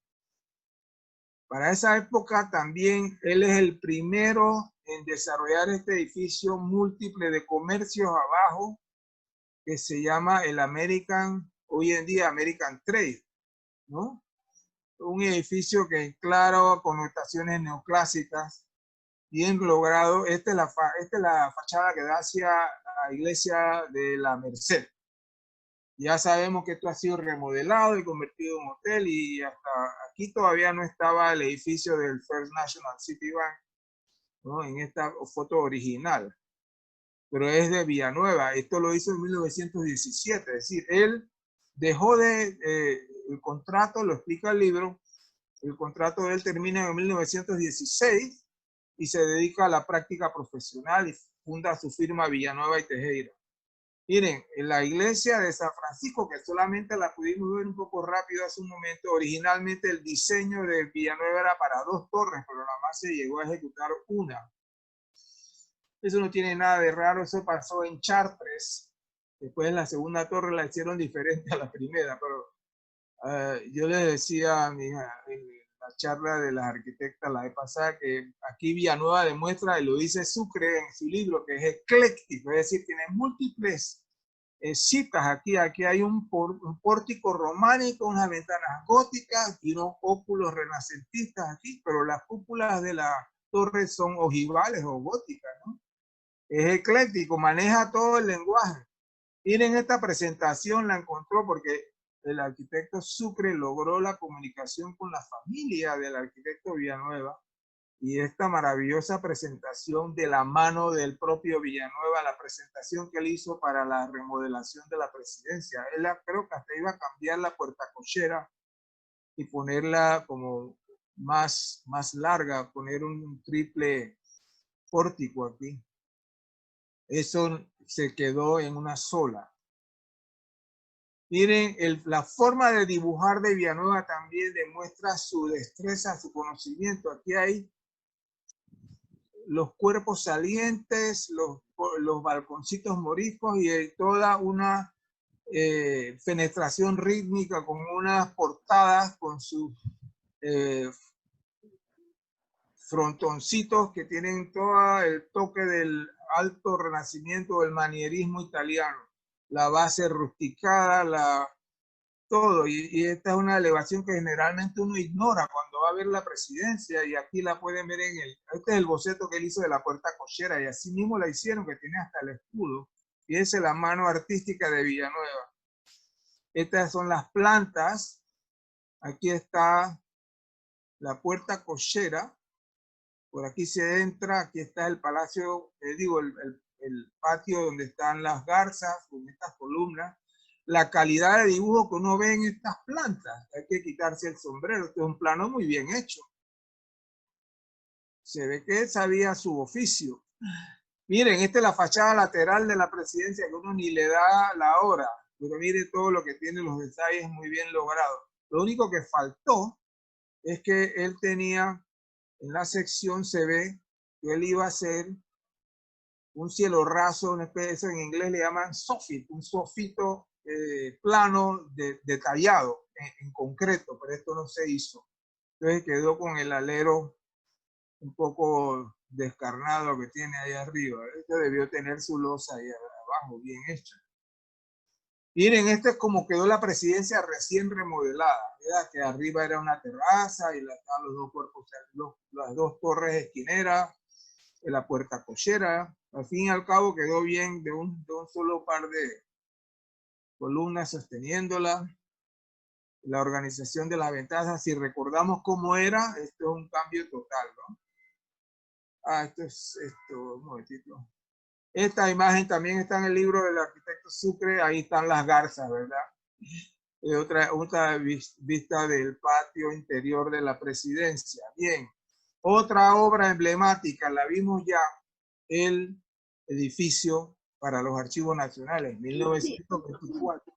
Para esa época también él es el primero en desarrollar este edificio múltiple de comercios abajo, que se llama el hoy en día American Trade, ¿no? Un edificio que, claro, connotaciones neoclásicas, bien logrado. Esta es la fachada que da hacia la iglesia de la Merced. Ya sabemos que esto ha sido remodelado y convertido en hotel, y hasta aquí todavía no estaba el edificio del First National City Bank, ¿no?, en esta foto original, pero es de Villanueva. Esto lo hizo en 1917, es decir, él dejó el contrato, lo explica el libro, el contrato de él termina en 1916 y se dedica a la práctica profesional y funda su firma Villanueva y Tejera. Miren, en la iglesia de San Francisco, que solamente la pudimos ver un poco rápido hace un momento, originalmente el diseño de Villanueva era para 2 torres, pero nada más se llegó a ejecutar una. Eso no tiene nada de raro, eso pasó en Chartres. Después en la segunda torre la hicieron diferente a la primera, pero yo les decía a mi hija en la charla de las arquitectas la vez pasada que aquí Villanueva demuestra, y lo dice Sucre en su libro, que es ecléctico, es decir, tiene múltiples citas aquí. Aquí hay un pórtico románico, unas ventanas góticas y unos óculos renacentistas aquí, pero las cúpulas de la torre son ojivales o góticas, ¿no? Es ecléctico, maneja todo el lenguaje. Miren, esta presentación la encontró porque el arquitecto Sucre logró la comunicación con la familia del arquitecto Villanueva, y esta maravillosa presentación de la mano del propio Villanueva, la presentación que él hizo para la remodelación de la presidencia. Él creo que hasta iba a cambiar la puerta cochera y ponerla como más larga, poner un triple pórtico aquí. Eso se quedó en una sola. Miren, la forma de dibujar de Villanueva también demuestra su destreza, su conocimiento. Aquí hay los cuerpos salientes, los balconcitos moriscos y toda una fenestración rítmica con unas portadas con sus frontoncitos que tienen todo el toque del alto renacimiento, del manierismo italiano. La base rusticada, todo. Y esta es una elevación que generalmente uno ignora cuando va a ver la presidencia, y aquí la pueden ver este es el boceto que él hizo de la puerta cochera, y así mismo la hicieron, que tiene hasta el escudo. Fíjense la mano artística de Villanueva. Estas son las plantas. Aquí está la puerta cochera. Por aquí se entra. Aquí está el palacio, el patio donde están las garzas con estas columnas. La calidad de dibujo que uno ve en estas plantas. Hay que quitarse el sombrero. Este es un plano muy bien hecho. Se ve que él sabía su oficio. Miren, esta es la fachada lateral de la presidencia que uno ni le da la hora. Pero mire todo lo que tiene, los detalles muy bien logrados. Lo único que faltó es que él tenía, en la sección se ve que él iba a hacer un cielo raso, una especie, en inglés le llaman soffit, un sofito plano detallado en concreto, pero esto no se hizo. Entonces quedó con el alero un poco descarnado que tiene ahí arriba. Este debió tener su losa ahí abajo, bien hecha. Miren, este es como quedó la presidencia recién remodelada, ¿verdad? Que arriba era una terraza y estaban los dos cuerpos, las dos torres esquineras, la puerta cochera. Al fin y al cabo quedó bien de un solo par de columnas sosteniéndola. La organización de las ventanas, si recordamos cómo era, esto es un cambio total, ¿no? Un momentito. Esta imagen también está en el libro del arquitecto Sucre, ahí están las garzas, ¿verdad? Otra vista del patio interior de la presidencia. Bien, otra obra emblemática, la vimos ya, el edificio para los archivos nacionales, 1924.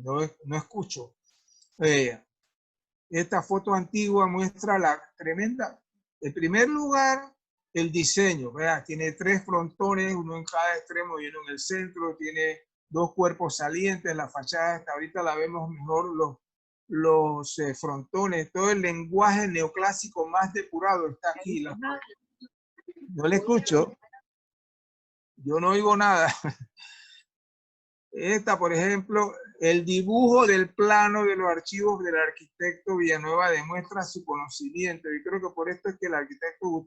No escucho. Esta foto antigua muestra la tremenda, en primer lugar, el diseño, ¿verdad? Tiene 3 frontones, uno en cada extremo y uno en el centro, tiene 2 cuerpos salientes, la fachada hasta ahorita la vemos mejor, los frontones, todo el lenguaje neoclásico más depurado está aquí. No le escucho, yo no oigo nada. Esta, por ejemplo, el dibujo del plano de los archivos del arquitecto Villanueva demuestra su conocimiento. Y creo que por esto es que el arquitecto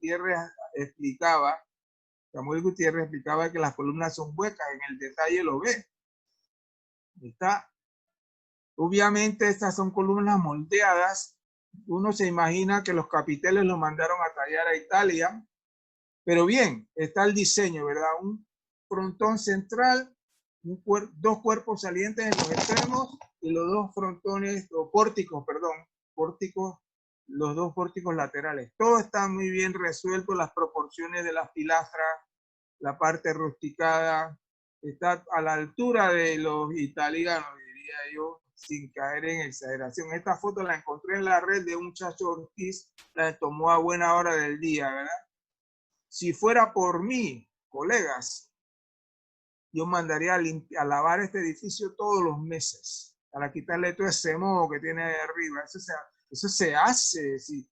Samuel Gutiérrez explicaba que las columnas son huecas, en el detalle lo ve. Está. Obviamente estas son columnas moldeadas. Uno se imagina que los capiteles los mandaron a tallar a Italia. Pero bien, está el diseño, ¿verdad? Un frontón central, 2 cuerpos salientes en los extremos y los 2 frontones, o pórticos, los 2 pórticos laterales. Todo está muy bien resuelto, las proporciones de las pilastras, la parte rusticada, está a la altura de los italianos, diría yo, sin caer en exageración. Esta foto la encontré en la red de un Chacho Ortiz, la tomó a buena hora del día, ¿verdad? Si fuera por mí, colegas, yo mandaría a lavar este edificio todos los meses para quitarle todo ese moho que tiene ahí arriba. Eso se hace. Si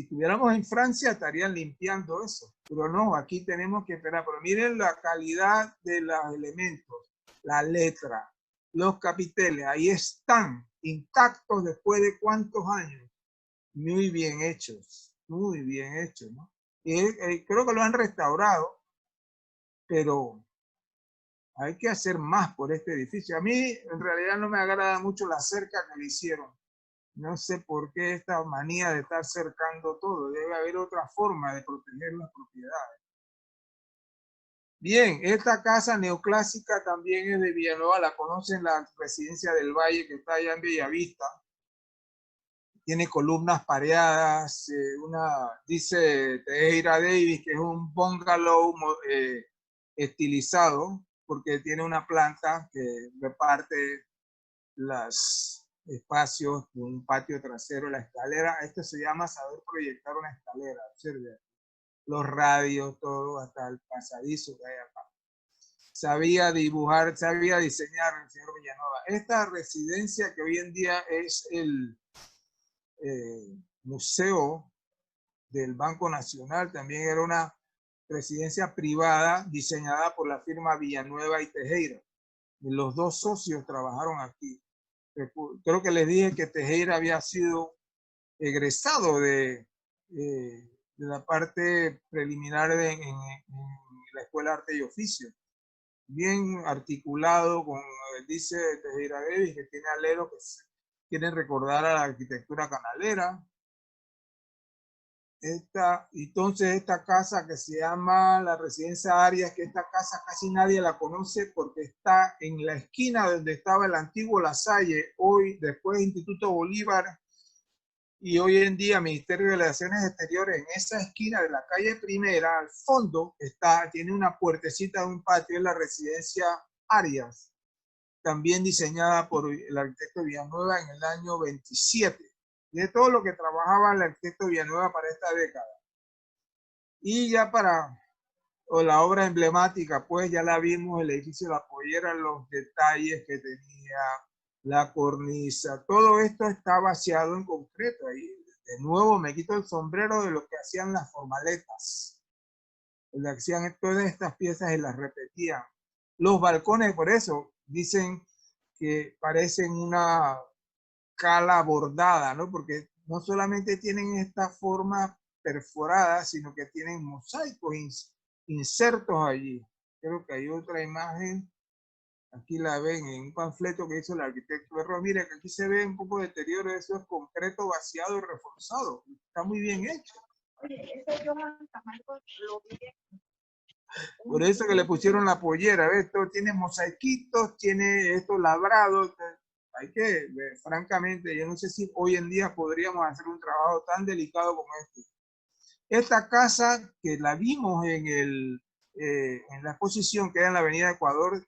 estuviéramos en Francia estarían limpiando eso. Pero no, aquí tenemos que esperar. Pero miren la calidad de los elementos, la letra, los capiteles. Ahí están intactos después de cuántos años. Muy bien hechos, ¿no? Y creo que lo han restaurado, pero hay que hacer más por este edificio. A mí en realidad no me agrada mucho la cerca que le hicieron. No sé por qué esta manía de estar cercando todo. Debe haber otra forma de proteger las propiedades. Bien, esta casa neoclásica también es de Villanueva. La conocen, la Residencia del Valle, que está allá en Bellavista. Tiene columnas pareadas, dice Tejera Davis que es un bungalow estilizado, porque tiene una planta que reparte los espacios, un patio trasero, la escalera. Esto se llama saber proyectar una escalera, observe, los radios, todo, hasta el pasadizo que hay acá. Sabía dibujar, sabía diseñar el señor Villanueva. Esta residencia que hoy en día es el museo del Banco Nacional, también era una residencia privada diseñada por la firma Villanueva y Tejera. Y los 2 socios trabajaron aquí. Creo que les dije que Tejera había sido egresado de la parte preliminar en la Escuela de Arte y Oficio. Bien articulado con, dice Tejera Davis, que tiene aleros que quieren recordar a la arquitectura canalera. Entonces esta casa que se llama la Residencia Arias, que esta casa casi nadie la conoce porque está en la esquina donde estaba el antiguo La Salle, hoy después Instituto Bolívar y hoy en día Ministerio de Relaciones Exteriores. En esa esquina de la calle Primera, al fondo, tiene una puertecita de un patio, es la Residencia Arias, también diseñada por el arquitecto Villanueva en el año 27. De todo lo que trabajaba el arquitecto Villanueva para esta década. Y ya la obra emblemática, pues ya la vimos, el edificio de la Pollera, los detalles que tenía, la cornisa, todo esto está vaciado en concreto. Ahí, de nuevo, me quito el sombrero de lo que hacían las formaletas. Le hacían todas estas piezas y las repetían. Los balcones, por eso, dicen que parecen una cala bordada, ¿no? Porque no solamente tienen esta forma perforada, sino que tienen mosaicos insertos allí. Creo que hay otra imagen, aquí la ven en un panfleto que hizo el arquitecto Berro. Mira que aquí se ve un poco de deterioro, eso es concreto vaciado y reforzado. Está muy bien hecho. Por eso que le pusieron la pollera, ¿ves? Esto tiene mosaiquitos, tiene esto labrado. Hay que, francamente, yo no sé si hoy en día podríamos hacer un trabajo tan delicado como este. Esta casa que la vimos en la exposición que era en la Avenida Ecuador,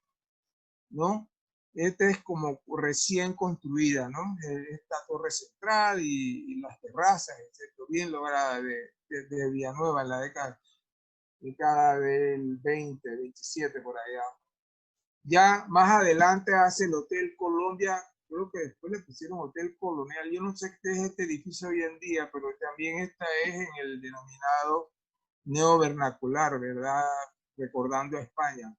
¿no? Esta es como recién construida, ¿no? Esta torre central y las terrazas, etc. Bien lograda de Villanueva en la década del 20, 27 por allá. Ya más adelante hace el Hotel Colombia, creo que después le pusieron Hotel Colonial. Yo no sé qué es este edificio hoy en día, pero también esta es en el denominado neovernacular, ¿verdad? Recordando a España.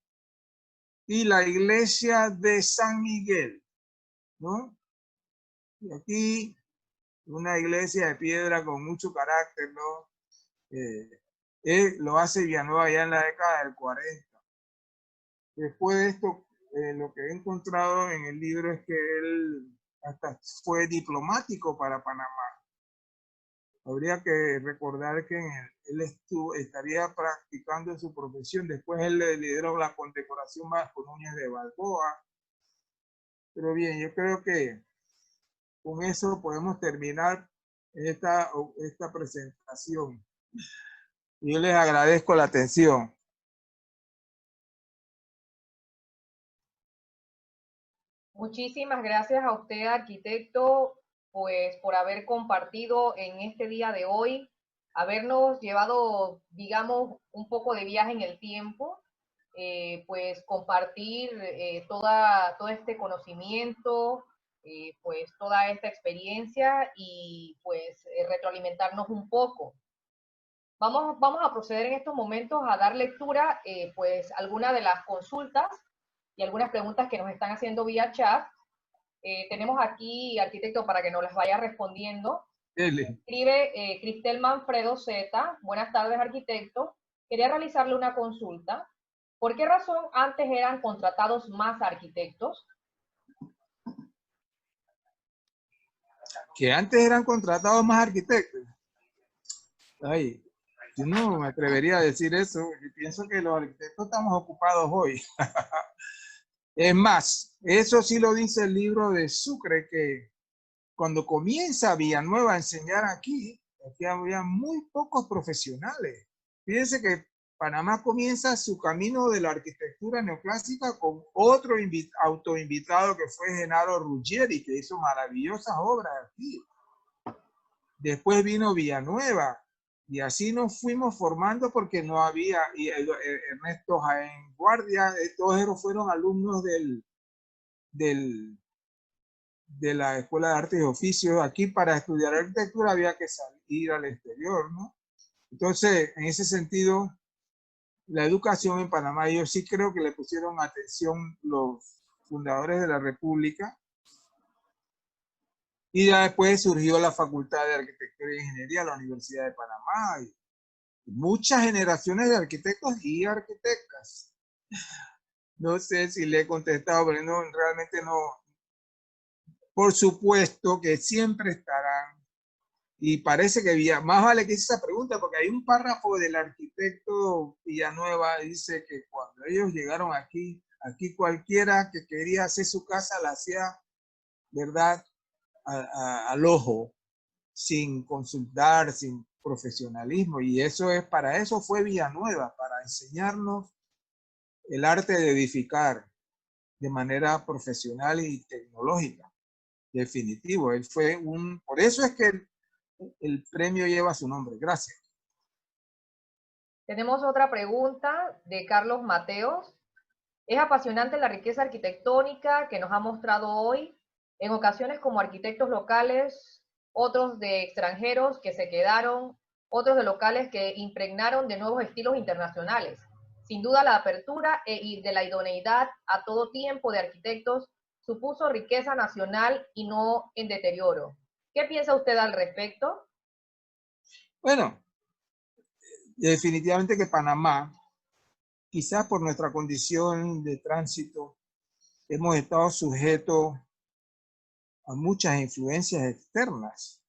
Y la iglesia de San Miguel, ¿no? Y aquí una iglesia de piedra con mucho carácter, ¿no? Lo hace Villanueva ya en la década del 40. Después de esto, lo que he encontrado en el libro es que él hasta fue diplomático para Panamá. Habría que recordar que él estaría practicando su profesión. Después él le lideró la condecoración Vasco Núñez de Balboa. Pero bien, yo creo que con eso podemos terminar esta presentación. Yo les agradezco la atención. Muchísimas gracias a usted, arquitecto, pues por haber compartido en este día de hoy, habernos llevado, digamos, un poco de viaje en el tiempo, pues compartir todo este conocimiento, pues toda esta experiencia y pues retroalimentarnos un poco. Vamos a proceder en estos momentos a dar lectura, pues, algunas de las consultas y algunas preguntas que nos están haciendo vía chat. Tenemos aquí, arquitecto, para que nos las vaya respondiendo. Escribe Cristel Manfredo Z. Buenas tardes, arquitecto. Quería realizarle una consulta. ¿Por qué razón antes eran contratados más arquitectos? Que antes eran contratados más arquitectos. Ay, yo no me atrevería a decir eso. Pienso que los arquitectos estamos ocupados hoy. Es más, eso sí lo dice el libro de Sucre, que cuando comienza Villanueva a enseñar aquí había muy pocos profesionales. Fíjense que Panamá comienza su camino de la arquitectura neoclásica con otro autoinvitado que fue Genaro Ruggieri, que hizo maravillosas obras aquí. Después vino Villanueva, y así nos fuimos formando porque no había, y Ernesto Jaén Guardia, todos ellos fueron alumnos de la Escuela de Artes y Oficios. Aquí para estudiar arquitectura había que salir al exterior, ¿no? Entonces, en ese sentido, la educación en Panamá, yo sí creo que le pusieron atención los fundadores de la República. Y ya después surgió la Facultad de Arquitectura e Ingeniería, la Universidad de Panamá. muchas generaciones de arquitectos y arquitectas. No sé si le he contestado, pero no, realmente no. Por supuesto que siempre estarán. Y parece que más vale que hice esa pregunta, porque hay un párrafo del arquitecto Villanueva, dice que cuando ellos llegaron aquí cualquiera que quería hacer su casa la hacía, ¿verdad?, al ojo, sin consultar, sin profesionalismo. Y para eso fue Villanueva, para enseñarnos el arte de edificar de manera profesional y tecnológica. Definitivo, por eso es que el premio lleva su nombre. Gracias. Tenemos otra pregunta de Carlos Mateos. Es apasionante la riqueza arquitectónica que nos ha mostrado hoy, en ocasiones como arquitectos locales, otros de extranjeros que se quedaron, otros de locales que impregnaron de nuevos estilos internacionales. Sin duda la apertura y de la idoneidad a todo tiempo de arquitectos supuso riqueza nacional y no en deterioro. ¿Qué piensa usted al respecto? Bueno, definitivamente que Panamá, quizás por nuestra condición de tránsito, hemos estado sujetos a muchas influencias externas.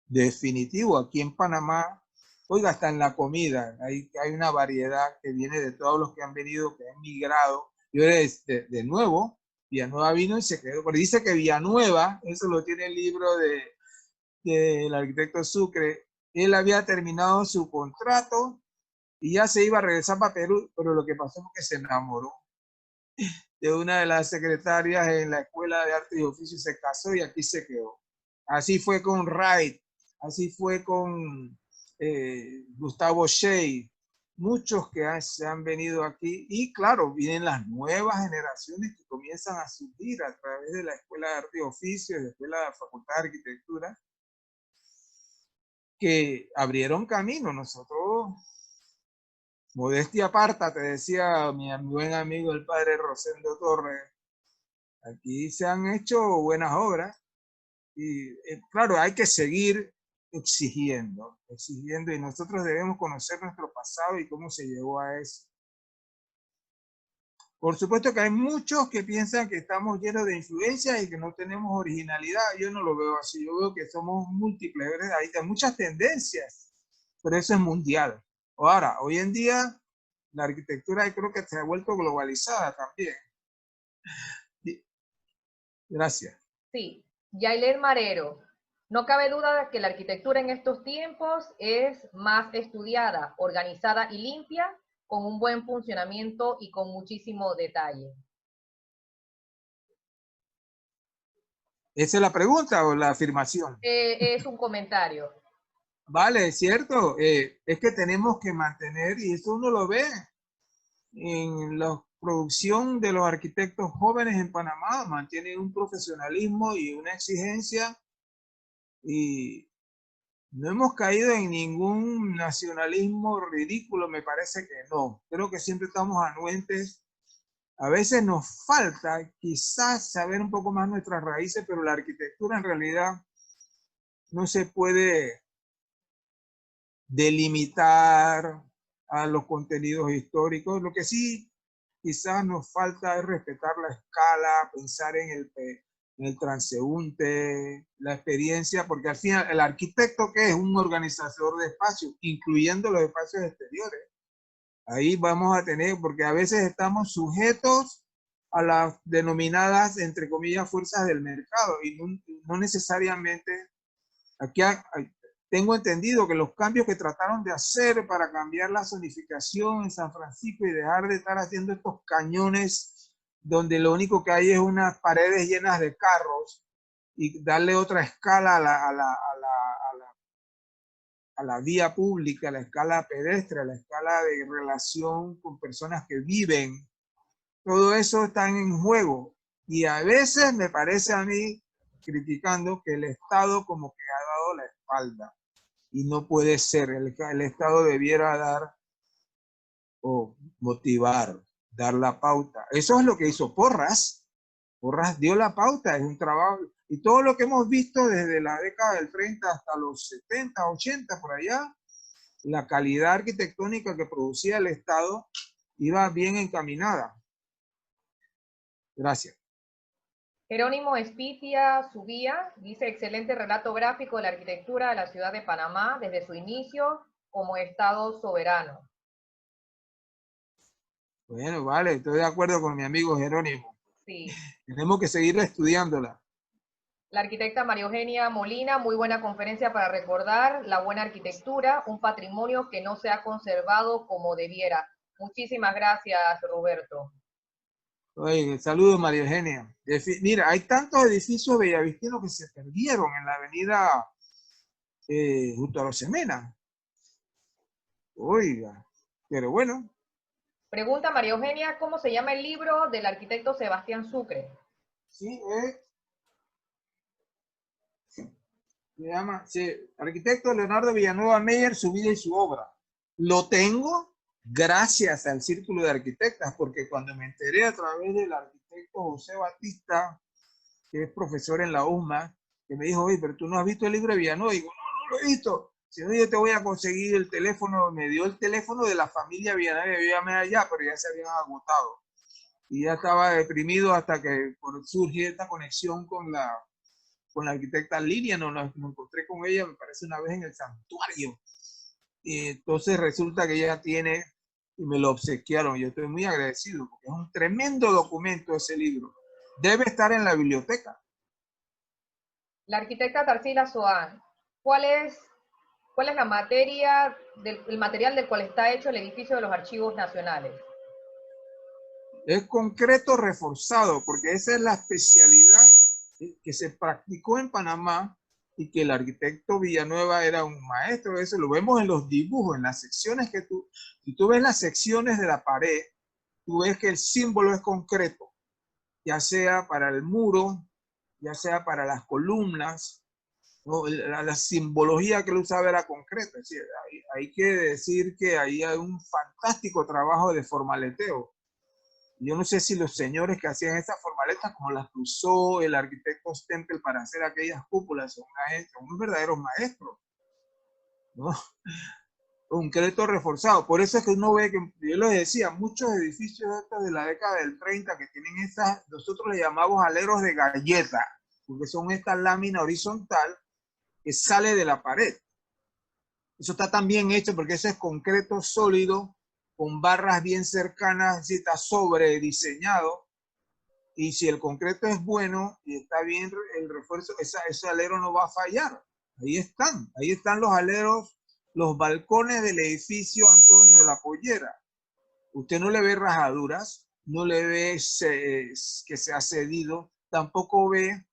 Definitivo, aquí en Panamá, oiga, hasta en la comida, hay una variedad que viene de todos los que han venido, que han migrado. Y ahora de nuevo, Villanueva vino y se quedó. Pero dice que Villanueva, eso lo tiene el libro del arquitecto Sucre, él había terminado su contrato y ya se iba a regresar para Perú, pero lo que pasó fue que se enamoró de una de las secretarias en la Escuela de Arte y Oficio, se casó y aquí se quedó. Así fue con Wright, así fue con Gustavo Shea, muchos que se han venido aquí, y claro, vienen las nuevas generaciones que comienzan a surgir a través de la Escuela de Arte y Oficio, de la Escuela de la Facultad de Arquitectura, que abrieron camino. Nosotros, modestia aparta, te decía mi buen amigo el padre Rosendo Torres, aquí se han hecho buenas obras y claro, hay que seguir exigiendo, y nosotros debemos conocer nuestro pasado y cómo se llegó a eso. Por supuesto que hay muchos que piensan que estamos llenos de influencias y que no tenemos originalidad. Yo no lo veo así, yo veo que somos múltiples, ¿verdad? Hay muchas tendencias, pero eso es mundial. Ahora, hoy en día, la arquitectura creo que se ha vuelto globalizada también. Gracias. Sí, Yailer Marero. No cabe duda de que la arquitectura en estos tiempos es más estudiada, organizada y limpia, con un buen funcionamiento y con muchísimo detalle. ¿Esa es la pregunta o la afirmación? Es un comentario. Vale, es cierto. Es que tenemos que mantener, y eso uno lo ve en la producción de los arquitectos jóvenes en Panamá, mantienen un profesionalismo y una exigencia, y no hemos caído en ningún nacionalismo ridículo, me parece que no. Creo que siempre estamos anuentes. A veces nos falta quizás saber un poco más nuestras raíces, pero la arquitectura en realidad no se puede delimitar a los contenidos históricos. Lo que sí quizás nos falta es respetar la escala, pensar en el transeúnte, la experiencia, porque al final el arquitecto, que es un organizador de espacios, incluyendo los espacios exteriores, ahí vamos a tener, porque a veces estamos sujetos a las denominadas, entre comillas, fuerzas del mercado, y no necesariamente, aquí tengo entendido que los cambios que trataron de hacer para cambiar la zonificación en San Francisco y dejar de estar haciendo estos cañones donde lo único que hay es unas paredes llenas de carros, y darle otra escala a la vía pública, a la escala pedestre, a la escala de relación con personas que viven, todo eso está en juego. Y a veces me parece a mí, criticando, que el Estado como que ha dado la espalda. Y no puede ser, el Estado debiera dar o motivar, dar la pauta. Eso es lo que hizo Porras. Porras dio la pauta, es un trabajo. Y todo lo que hemos visto desde la década del 30 hasta los 70, 80, por allá, la calidad arquitectónica que producía el Estado iba bien encaminada. Gracias. Jerónimo Espitia Subía dice, excelente relato gráfico de la arquitectura de la ciudad de Panamá desde su inicio como Estado soberano. Bueno, vale, estoy de acuerdo con mi amigo Jerónimo. Sí. Tenemos que seguir estudiándola. La arquitecta María Eugenia Molina, muy buena conferencia para recordar la buena arquitectura, un patrimonio que no se ha conservado como debiera. Muchísimas gracias, Roberto. Oye, saludos María Eugenia. Mira, hay tantos edificios bellavistinos que se perdieron en la avenida junto a Rosemena. Oiga, pero bueno. Pregunta María Eugenia, ¿cómo se llama el libro del arquitecto Sebastián Sucre? Sí, se llama Arquitecto Leonardo Villanueva Meyer, su vida y su obra. Lo tengo gracias al Círculo de Arquitectas, porque cuando me enteré a través del arquitecto José Batista, que es profesor en la USMA, que me dijo, oye, pero tú no has visto el libro de Villanueva. Y digo, no, no lo he visto. Si no, yo te voy a conseguir el teléfono. Me dio el teléfono de la familia Villanueva. Yo llamé allá, pero ya se habían agotado. Y ya estaba deprimido hasta que surgió esta conexión con la arquitecta Lilia. Me encontré con ella, me parece, una vez en el santuario. Y entonces resulta que ella tiene, y me lo obsequiaron. Yo estoy muy agradecido, porque es un tremendo documento ese libro. Debe estar en la biblioteca. La arquitecta Tarsila Soán, ¿cuál es la materia, el material del cual está hecho el edificio de los archivos nacionales? Es concreto reforzado, porque esa es la especialidad que se practicó en Panamá y que el arquitecto Villanueva era un maestro. Eso lo vemos en los dibujos, en las secciones si tú ves las secciones de la pared, tú ves que el símbolo es concreto, ya sea para el muro, ya sea para las columnas, ¿no? La simbología que él usaba era concreta. Es decir, hay que decir que ahí hay un fantástico trabajo de formaleteo. Yo no sé si los señores que hacían esas formaletas, como las que usó el arquitecto Stempel para hacer aquellas cúpulas, son unos verdaderos maestros, ¿no? Concreto reforzado. Por eso es que uno ve que, yo les decía, muchos edificios estos de la década del 30 que tienen esas, nosotros le llamamos aleros de galleta, porque son esta lámina horizontal que sale de la pared. Eso está tan bien hecho porque eso es concreto sólido, con barras bien cercanas, está sobrediseñado. Y si el concreto es bueno y está bien el refuerzo, ese alero no va a fallar. Ahí están los aleros, los balcones del edificio Antonio de la Pollera. Usted no le ve rajaduras, no le ve que se ha cedido, tampoco ve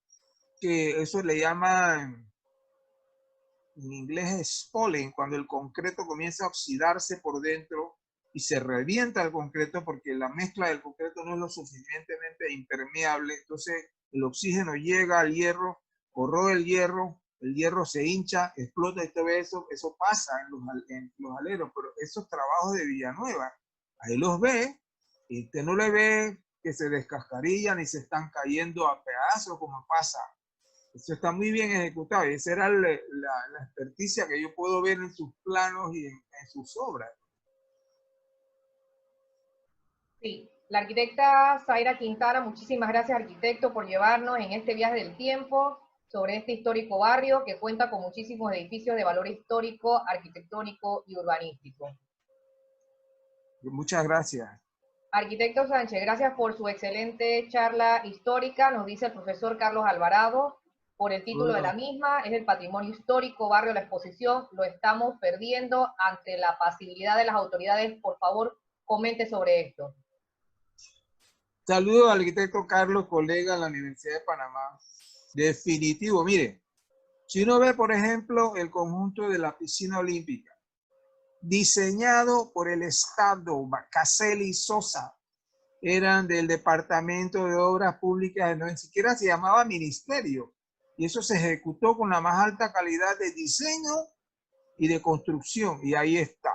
que eso le llaman, en inglés es spalling, cuando el concreto comienza a oxidarse por dentro y se revienta el concreto porque la mezcla del concreto no es lo suficientemente impermeable, entonces el oxígeno llega al hierro, corroe el hierro se hincha, explota, y eso pasa en los aleros, pero esos trabajos de Villanueva, ahí los ve, y usted no le ve que se descascarillan ni se están cayendo a pedazos como pasa. Eso está muy bien ejecutado y esa era la experticia que yo puedo ver en sus planos y en sus obras. Sí, la arquitecta Zaira Quintana, muchísimas gracias arquitecto por llevarnos en este viaje del tiempo sobre este histórico barrio que cuenta con muchísimos edificios de valor histórico, arquitectónico y urbanístico. Muchas gracias. Arquitecto Sánchez, gracias por su excelente charla histórica, nos dice el profesor Carlos Alvarado, por el título de la misma, es el patrimonio histórico, barrio, la exposición, lo estamos perdiendo ante la pasividad de las autoridades. Por favor, comente sobre esto. Saludos al arquitecto Carlos, colega en la Universidad de Panamá. Definitivo, mire, si uno ve, por ejemplo, el conjunto de la piscina olímpica, diseñado por el Estado, Caselli y Sosa, eran del Departamento de Obras Públicas, no, ni siquiera se llamaba ministerio, y eso se ejecutó con la más alta calidad de diseño y de construcción, y ahí está.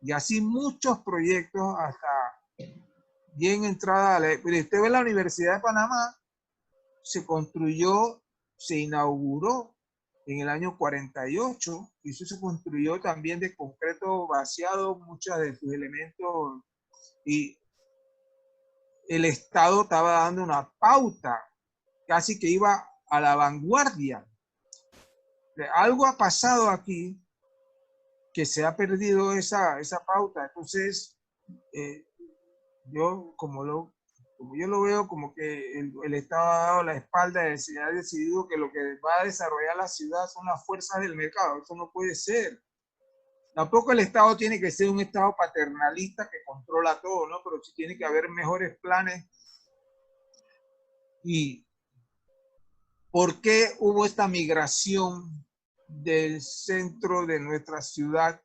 Y así muchos proyectos hasta bien entrada. Usted ve la Universidad de Panamá, se construyó, se inauguró en el año 48, y eso se construyó también de concreto vaciado, muchos de sus elementos, y el Estado estaba dando una pauta, casi que iba a la vanguardia. Algo ha pasado aquí que se ha perdido esa pauta. Entonces, yo como yo lo veo como que el Estado ha dado la espalda y ha decidido que lo que va a desarrollar la ciudad son las fuerzas del mercado. Eso no puede ser. Tampoco el Estado tiene que ser un Estado paternalista que controla todo, ¿no? Pero sí tiene que haber mejores planes. ¿Y por qué hubo esta migración del centro de nuestra ciudad,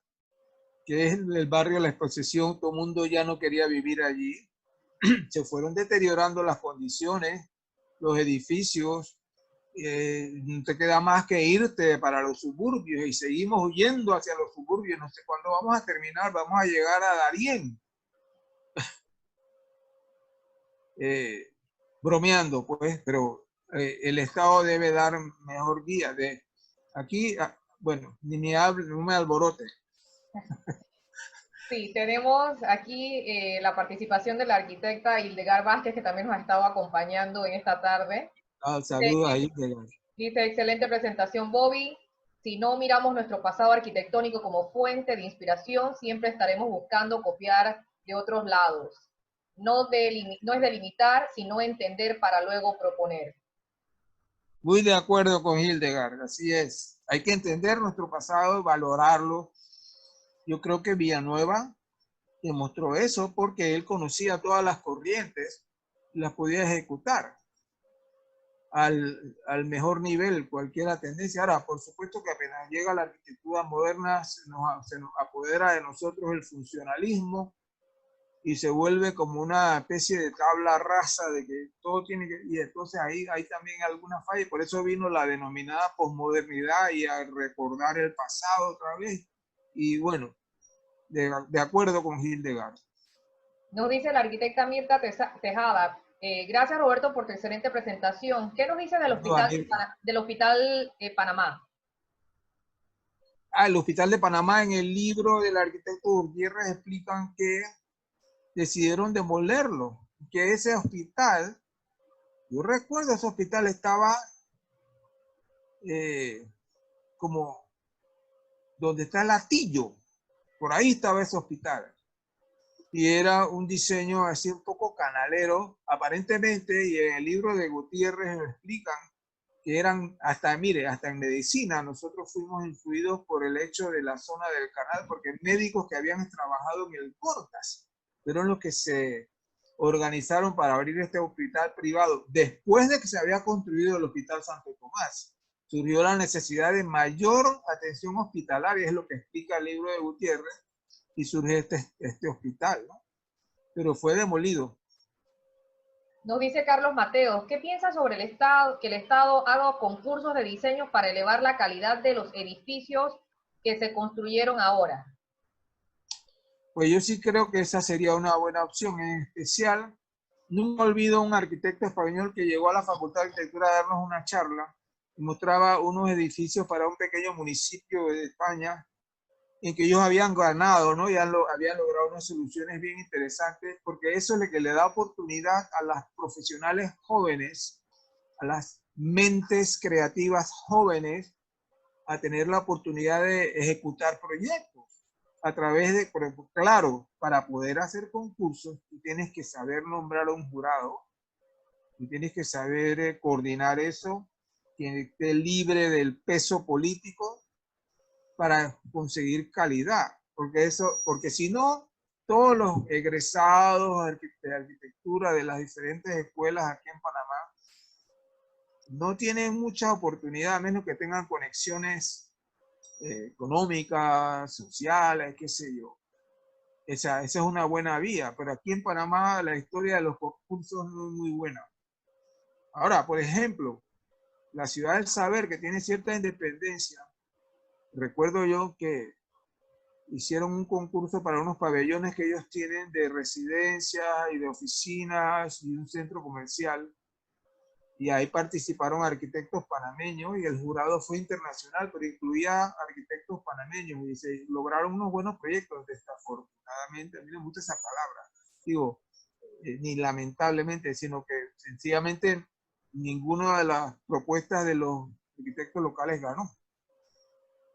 que es el barrio de la Exposición? Todo el mundo ya no quería vivir allí. Se fueron deteriorando las condiciones, los edificios, no te queda más que irte para los suburbios y seguimos huyendo hacia los suburbios. No sé cuándo vamos a terminar, vamos a llegar a Darién. Bromeando, pues, pero el Estado debe dar mejor guía. Aquí, bueno, ni me hable, no me alborote. Sí, tenemos aquí la participación de la arquitecta Hildegard Vázquez, que también nos ha estado acompañando en esta tarde. Saludos ahí. Dice, excelente presentación, Bobby. Si no miramos nuestro pasado arquitectónico como fuente de inspiración, siempre estaremos buscando copiar de otros lados. No es delimitar, sino entender para luego proponer. Muy de acuerdo con Hildegard, así es. Hay que entender nuestro pasado y valorarlo. Yo creo que Villanueva demostró eso porque él conocía todas las corrientes y las podía ejecutar al mejor nivel, cualquier tendencia. Ahora, por supuesto que apenas llega la arquitectura moderna, se nos apodera de nosotros el funcionalismo y se vuelve como una especie de tabla rasa de que todo tiene que... Y entonces ahí hay también alguna falla, y por eso vino la denominada posmodernidad y a recordar el pasado otra vez. Y bueno, de acuerdo con Hildegard. Nos dice la arquitecta Mirta Tejada. Gracias, Roberto, por tu excelente presentación. ¿Qué nos dice del hospital Panamá? El Hospital de Panamá, en el libro del arquitecto Gutiérrez explican que decidieron demolerlo, que ese hospital, yo recuerdo, ese hospital estaba como donde está el Latillo, por ahí estaba ese hospital. Y era un diseño así un poco canalero, aparentemente, y en el libro de Gutiérrez lo explican, que eran, hasta, mire, hasta en medicina, nosotros fuimos influidos por el hecho de la zona del canal, porque médicos que habían trabajado en el Cortas fueron los que se organizaron para abrir este hospital privado. Después de que se había construido el Hospital Santo Tomás, surgió la necesidad de mayor atención hospitalaria, es lo que explica el libro de Gutiérrez, y surge este hospital, ¿no? Pero fue demolido. Nos dice Carlos Mateos, ¿qué piensa sobre el Estado, que el Estado haga concursos de diseño para elevar la calidad de los edificios que se construyeron ahora? Pues yo sí creo que esa sería una buena opción. En especial, nunca olvido un arquitecto español que llegó a la Facultad de Arquitectura a darnos una charla y mostraba unos edificios para un pequeño municipio de España en que ellos habían ganado, ¿no? Ya habían logrado unas soluciones bien interesantes, porque eso es lo que le da oportunidad a las profesionales jóvenes, a las mentes creativas jóvenes, a tener la oportunidad de ejecutar proyectos a través de, claro, para poder hacer concursos, tú tienes que saber nombrar a un jurado, tú tienes que saber coordinar eso, que esté libre del peso político para conseguir calidad, porque si no, todos los egresados de arquitectura de las diferentes escuelas aquí en Panamá no tienen mucha oportunidad, a menos que tengan conexiones económicas, sociales, qué sé yo. Esa es una buena vía, pero aquí en Panamá la historia de los concursos no es muy buena. Ahora, por ejemplo, la Ciudad del Saber, que tiene cierta independencia, recuerdo yo que hicieron un concurso para unos pabellones que ellos tienen de residencias y de oficinas y un centro comercial. y ahí participaron arquitectos panameños y el jurado fue internacional, pero incluía arquitectos panameños y se lograron unos buenos proyectos. Desafortunadamente, a mí no me gusta esa palabra, digo, ni lamentablemente, sino que sencillamente ninguna de las propuestas de los arquitectos locales ganó.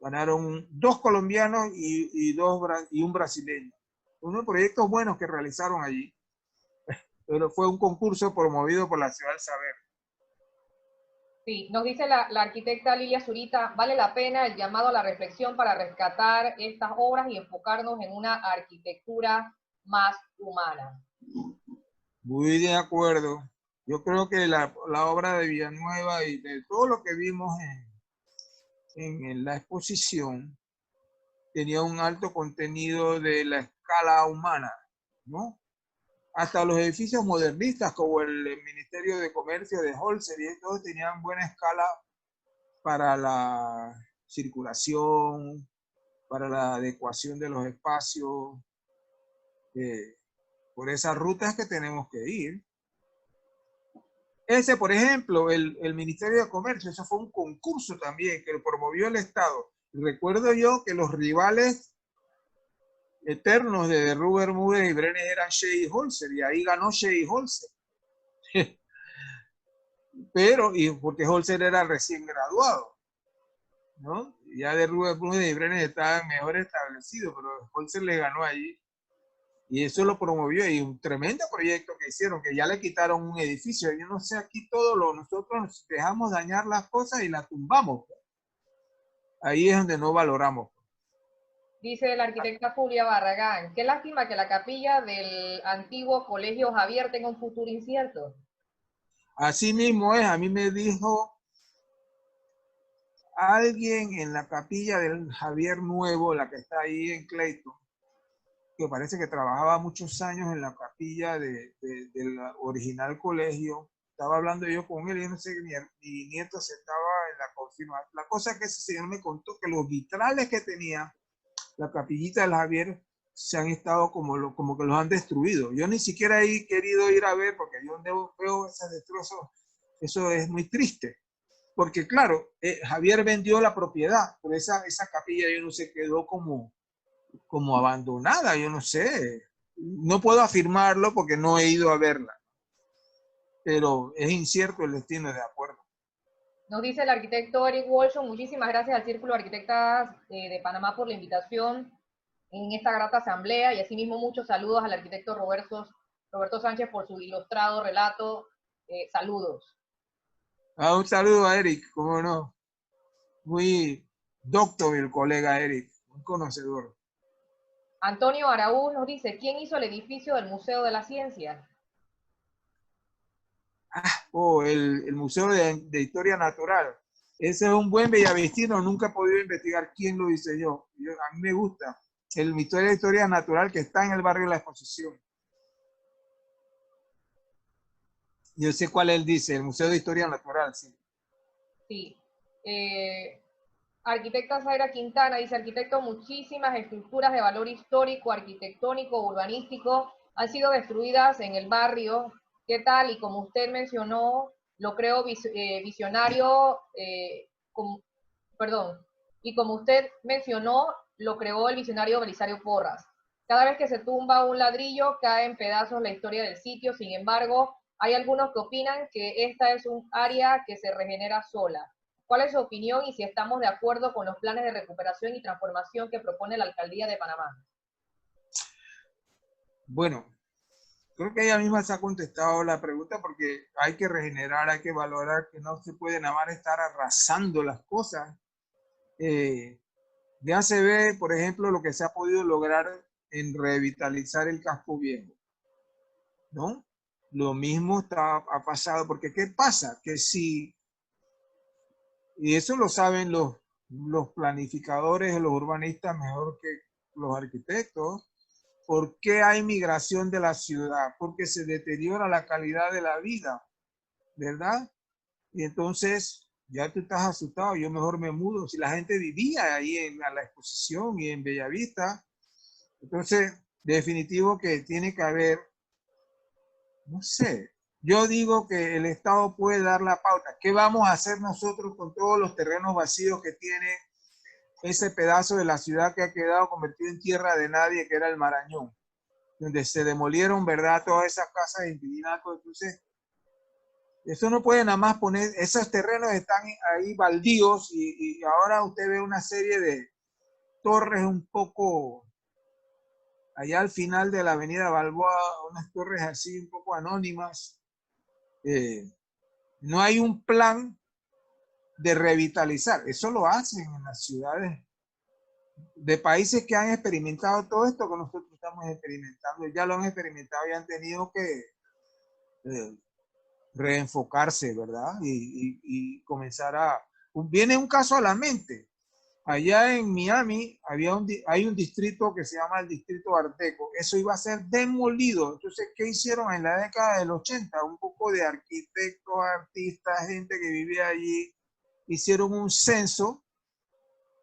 Ganaron 2 colombianos y un brasileño. Unos proyectos buenos que realizaron allí, pero fue un concurso promovido por la Ciudad del Saber. Sí, nos dice la arquitecta Lilia Zurita, vale la pena el llamado a la reflexión para rescatar estas obras y enfocarnos en una arquitectura más humana. Muy de acuerdo. Yo creo que la obra de Villanueva y de todo lo que vimos en la exposición tenía un alto contenido de la escala humana, ¿no? Hasta los edificios modernistas como el Ministerio de Comercio de Holzer y todos tenían buena escala para la circulación, para la adecuación de los espacios, por esas rutas que tenemos que ir. Ese, por ejemplo, el Ministerio de Comercio, eso fue un concurso también que lo promovió el Estado. Recuerdo yo que los rivales eternos de Rubén Bermúdez y Brenes eran Shea y Holzer, y ahí ganó Shea y Holzer. Pero, y porque Holzer era recién graduado, ¿no? Ya de Rubén Bermúdez y Brenes estaban mejor establecidos, pero Holzer le ganó allí. Y eso lo promovió, y un tremendo proyecto que hicieron, que ya le quitaron un edificio. Yo no sé, aquí nosotros dejamos dañar las cosas y las tumbamos. Ahí es donde no valoramos. Dice la arquitecta Julia Barragán, qué lástima que la capilla del antiguo Colegio Javier tenga un futuro incierto. Así mismo es, a mí me dijo alguien en la capilla del Javier Nuevo, la que está ahí en Clayton, que parece que trabajaba muchos años en la capilla del original colegio. Estaba hablando yo con él y no sé, mi nieto se estaba en la confirmación. La cosa es que ese señor me contó que los vitrales que tenía la capillita del Javier se han estado como que los han destruido. Yo ni siquiera he querido ir a ver porque yo veo esos destrozos, eso es muy triste. Porque claro, Javier vendió la propiedad, pero esa capilla yo no sé, quedó como abandonada, yo no sé. No puedo afirmarlo porque no he ido a verla, pero es incierto el destino, de acuerdo. Nos dice el arquitecto Eric Walsh, muchísimas gracias al Círculo de Arquitectas de Panamá por la invitación en esta grata asamblea y asimismo muchos saludos al arquitecto Roberto Sánchez por su ilustrado relato. Saludos. Un saludo a Eric, cómo no. Muy docto el colega Eric, un conocedor. Antonio Araúz nos dice, ¿quién hizo el edificio del Museo de la Ciencia? El Museo de Historia Natural. Ese es un buen bellavistino, nunca he podido investigar quién lo diseñó. A mí me gusta el Museo de Historia Natural que está en el barrio de la Exposición. Yo sé cuál él dice, el Museo de Historia Natural, sí. Sí. Arquitecta Zaira Quintana dice, arquitecto, muchísimas estructuras de valor histórico, arquitectónico, urbanístico han sido destruidas en el barrio. ¿Qué tal? Y como usted mencionó, lo creo visionario, perdón, y como usted mencionó, lo creó el visionario Belisario Porras. Cada vez que se tumba un ladrillo, cae en pedazos la historia del sitio. Sin embargo, hay algunos que opinan que esta es un área que se regenera sola. ¿Cuál es su opinión y si estamos de acuerdo con los planes de recuperación y transformación que propone la Alcaldía de Panamá? Bueno, creo que ella misma se ha contestado la pregunta porque hay que regenerar, hay que valorar que no se puede nada más estar arrasando las cosas. Ya se ve, por ejemplo, lo que se ha podido lograr en revitalizar el casco viejo, ¿no? Lo mismo ha pasado, porque ¿qué pasa? Que si, y eso lo saben los planificadores, los urbanistas mejor que los arquitectos, ¿por qué hay migración de la ciudad? Porque se deteriora la calidad de la vida, ¿verdad? Y entonces ya tú estás asustado, yo mejor me mudo. Si la gente vivía ahí en la exposición y en Bellavista, entonces definitivo que tiene que haber, no sé, Yo digo que el Estado puede dar la pauta. ¿Qué vamos a hacer nosotros con todos los terrenos vacíos que tiene ese pedazo de la ciudad que ha quedado convertido en tierra de nadie, que era el Marañón, donde se demolieron, ¿verdad?, todas esas casas de inquilinatos? Entonces, eso no puede nada más poner, esos terrenos están ahí baldíos y ahora usted ve una serie de torres un poco allá al final de la avenida Balboa, unas torres así un poco anónimas. No hay un plan de revitalizar. Eso lo hacen en las ciudades de países que han experimentado todo esto que nosotros estamos experimentando. Ya lo han experimentado y han tenido que reenfocarse, ¿verdad? Y comenzar a... Viene un caso a la mente. Allá en Miami hay un distrito que se llama el Distrito Art Deco. Eso iba a ser demolido. Entonces, ¿qué hicieron en la década del 80? Un poco de arquitectos, artistas, gente que vivía allí, hicieron un censo,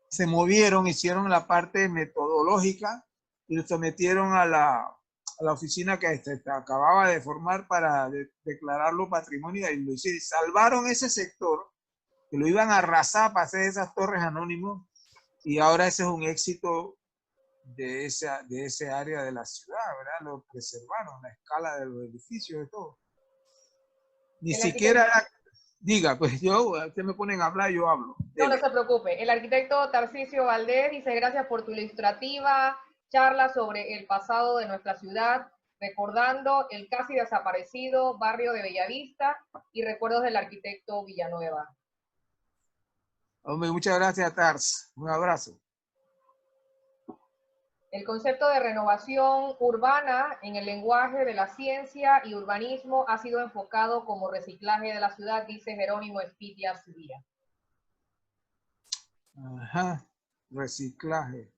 se movieron, hicieron la parte metodológica y lo sometieron a la oficina que acababa de formar para declararlo patrimonio y lo hicieron. Salvaron ese sector, que lo iban a arrasar para hacer esas torres anónimos, y ahora ese es un éxito de ese área de la ciudad, ¿verdad? Lo preservaron, la escala de los edificios, de todo. Ni siquiera, diga, pues ustedes me ponen a hablar, yo hablo. No, no se preocupe. El arquitecto Tarcisio Valdés dice: gracias por tu ilustrativa charla sobre el pasado de nuestra ciudad, recordando el casi desaparecido barrio de Bellavista y recuerdos del arquitecto Villanueva. Hombre, muchas gracias, Tars. Un abrazo. El concepto de renovación urbana en el lenguaje de la ciencia y urbanismo ha sido enfocado como reciclaje de la ciudad, dice Jerónimo Espitia Subía. Ajá, reciclaje.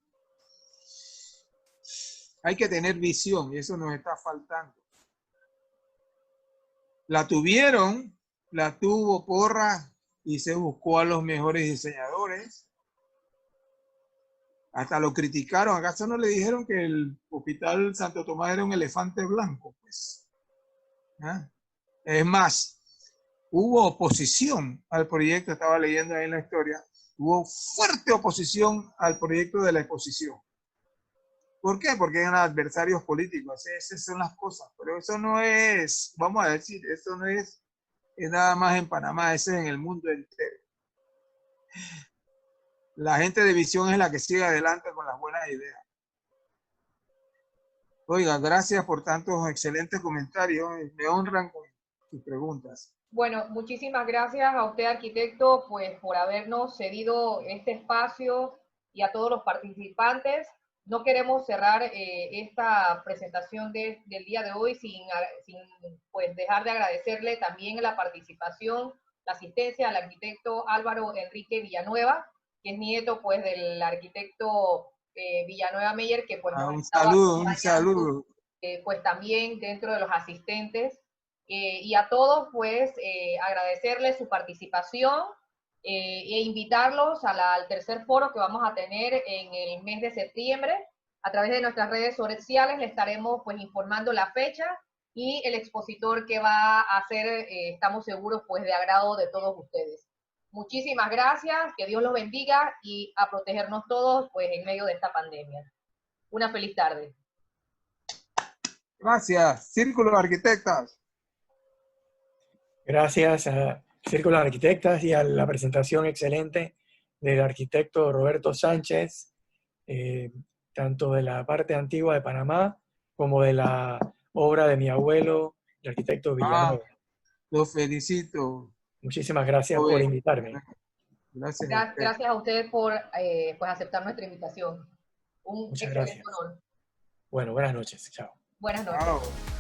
Hay que tener visión y eso nos está faltando. La tuvieron, la tuvo Porras y se buscó a los mejores diseñadores. Hasta lo criticaron. ¿Acaso no le dijeron que el Hospital Santo Tomás era un elefante blanco? Pues, ¿ah? Es más, hubo oposición al proyecto, estaba leyendo ahí en la historia, hubo fuerte oposición al proyecto de la exposición. ¿Por qué? Porque eran adversarios políticos. Esas son las cosas. Pero eso no es, vamos a decir, eso no es nada más en Panamá, eso es en el mundo entero. La gente de visión es la que sigue adelante con las buenas ideas. Oiga, gracias por tantos excelentes comentarios. Me honran con sus preguntas. Bueno, muchísimas gracias a usted, arquitecto, pues por habernos cedido este espacio y a todos los participantes. No queremos cerrar esta presentación del día de hoy sin pues dejar de agradecerle también la participación, la asistencia al arquitecto Álvaro Enrique Villanueva, que es nieto pues del arquitecto Villanueva Meyer, que pues nos estaba un saludo. Pues también dentro de los asistentes. Y a todos, pues, agradecerles su participación e invitarlos al tercer foro que vamos a tener en el mes de septiembre. A través de nuestras redes sociales le estaremos, pues, informando la fecha y el expositor que va a ser, estamos seguros, pues, de agrado de todos ustedes. Muchísimas gracias, que Dios los bendiga y a protegernos todos, pues, en medio de esta pandemia. Una feliz tarde. Gracias. Círculo de Arquitectas. Gracias a Círculo de Arquitectas y a la presentación excelente del arquitecto Roberto Sánchez, tanto de la parte antigua de Panamá como de la obra de mi abuelo, el arquitecto Villanueva. Lo felicito. Muchísimas gracias por invitarme. Gracias a ustedes por pues aceptar nuestra invitación. Un Muchas excelente gracias. honor. Bueno, buenas noches. Chao. Buenas noches. Chao.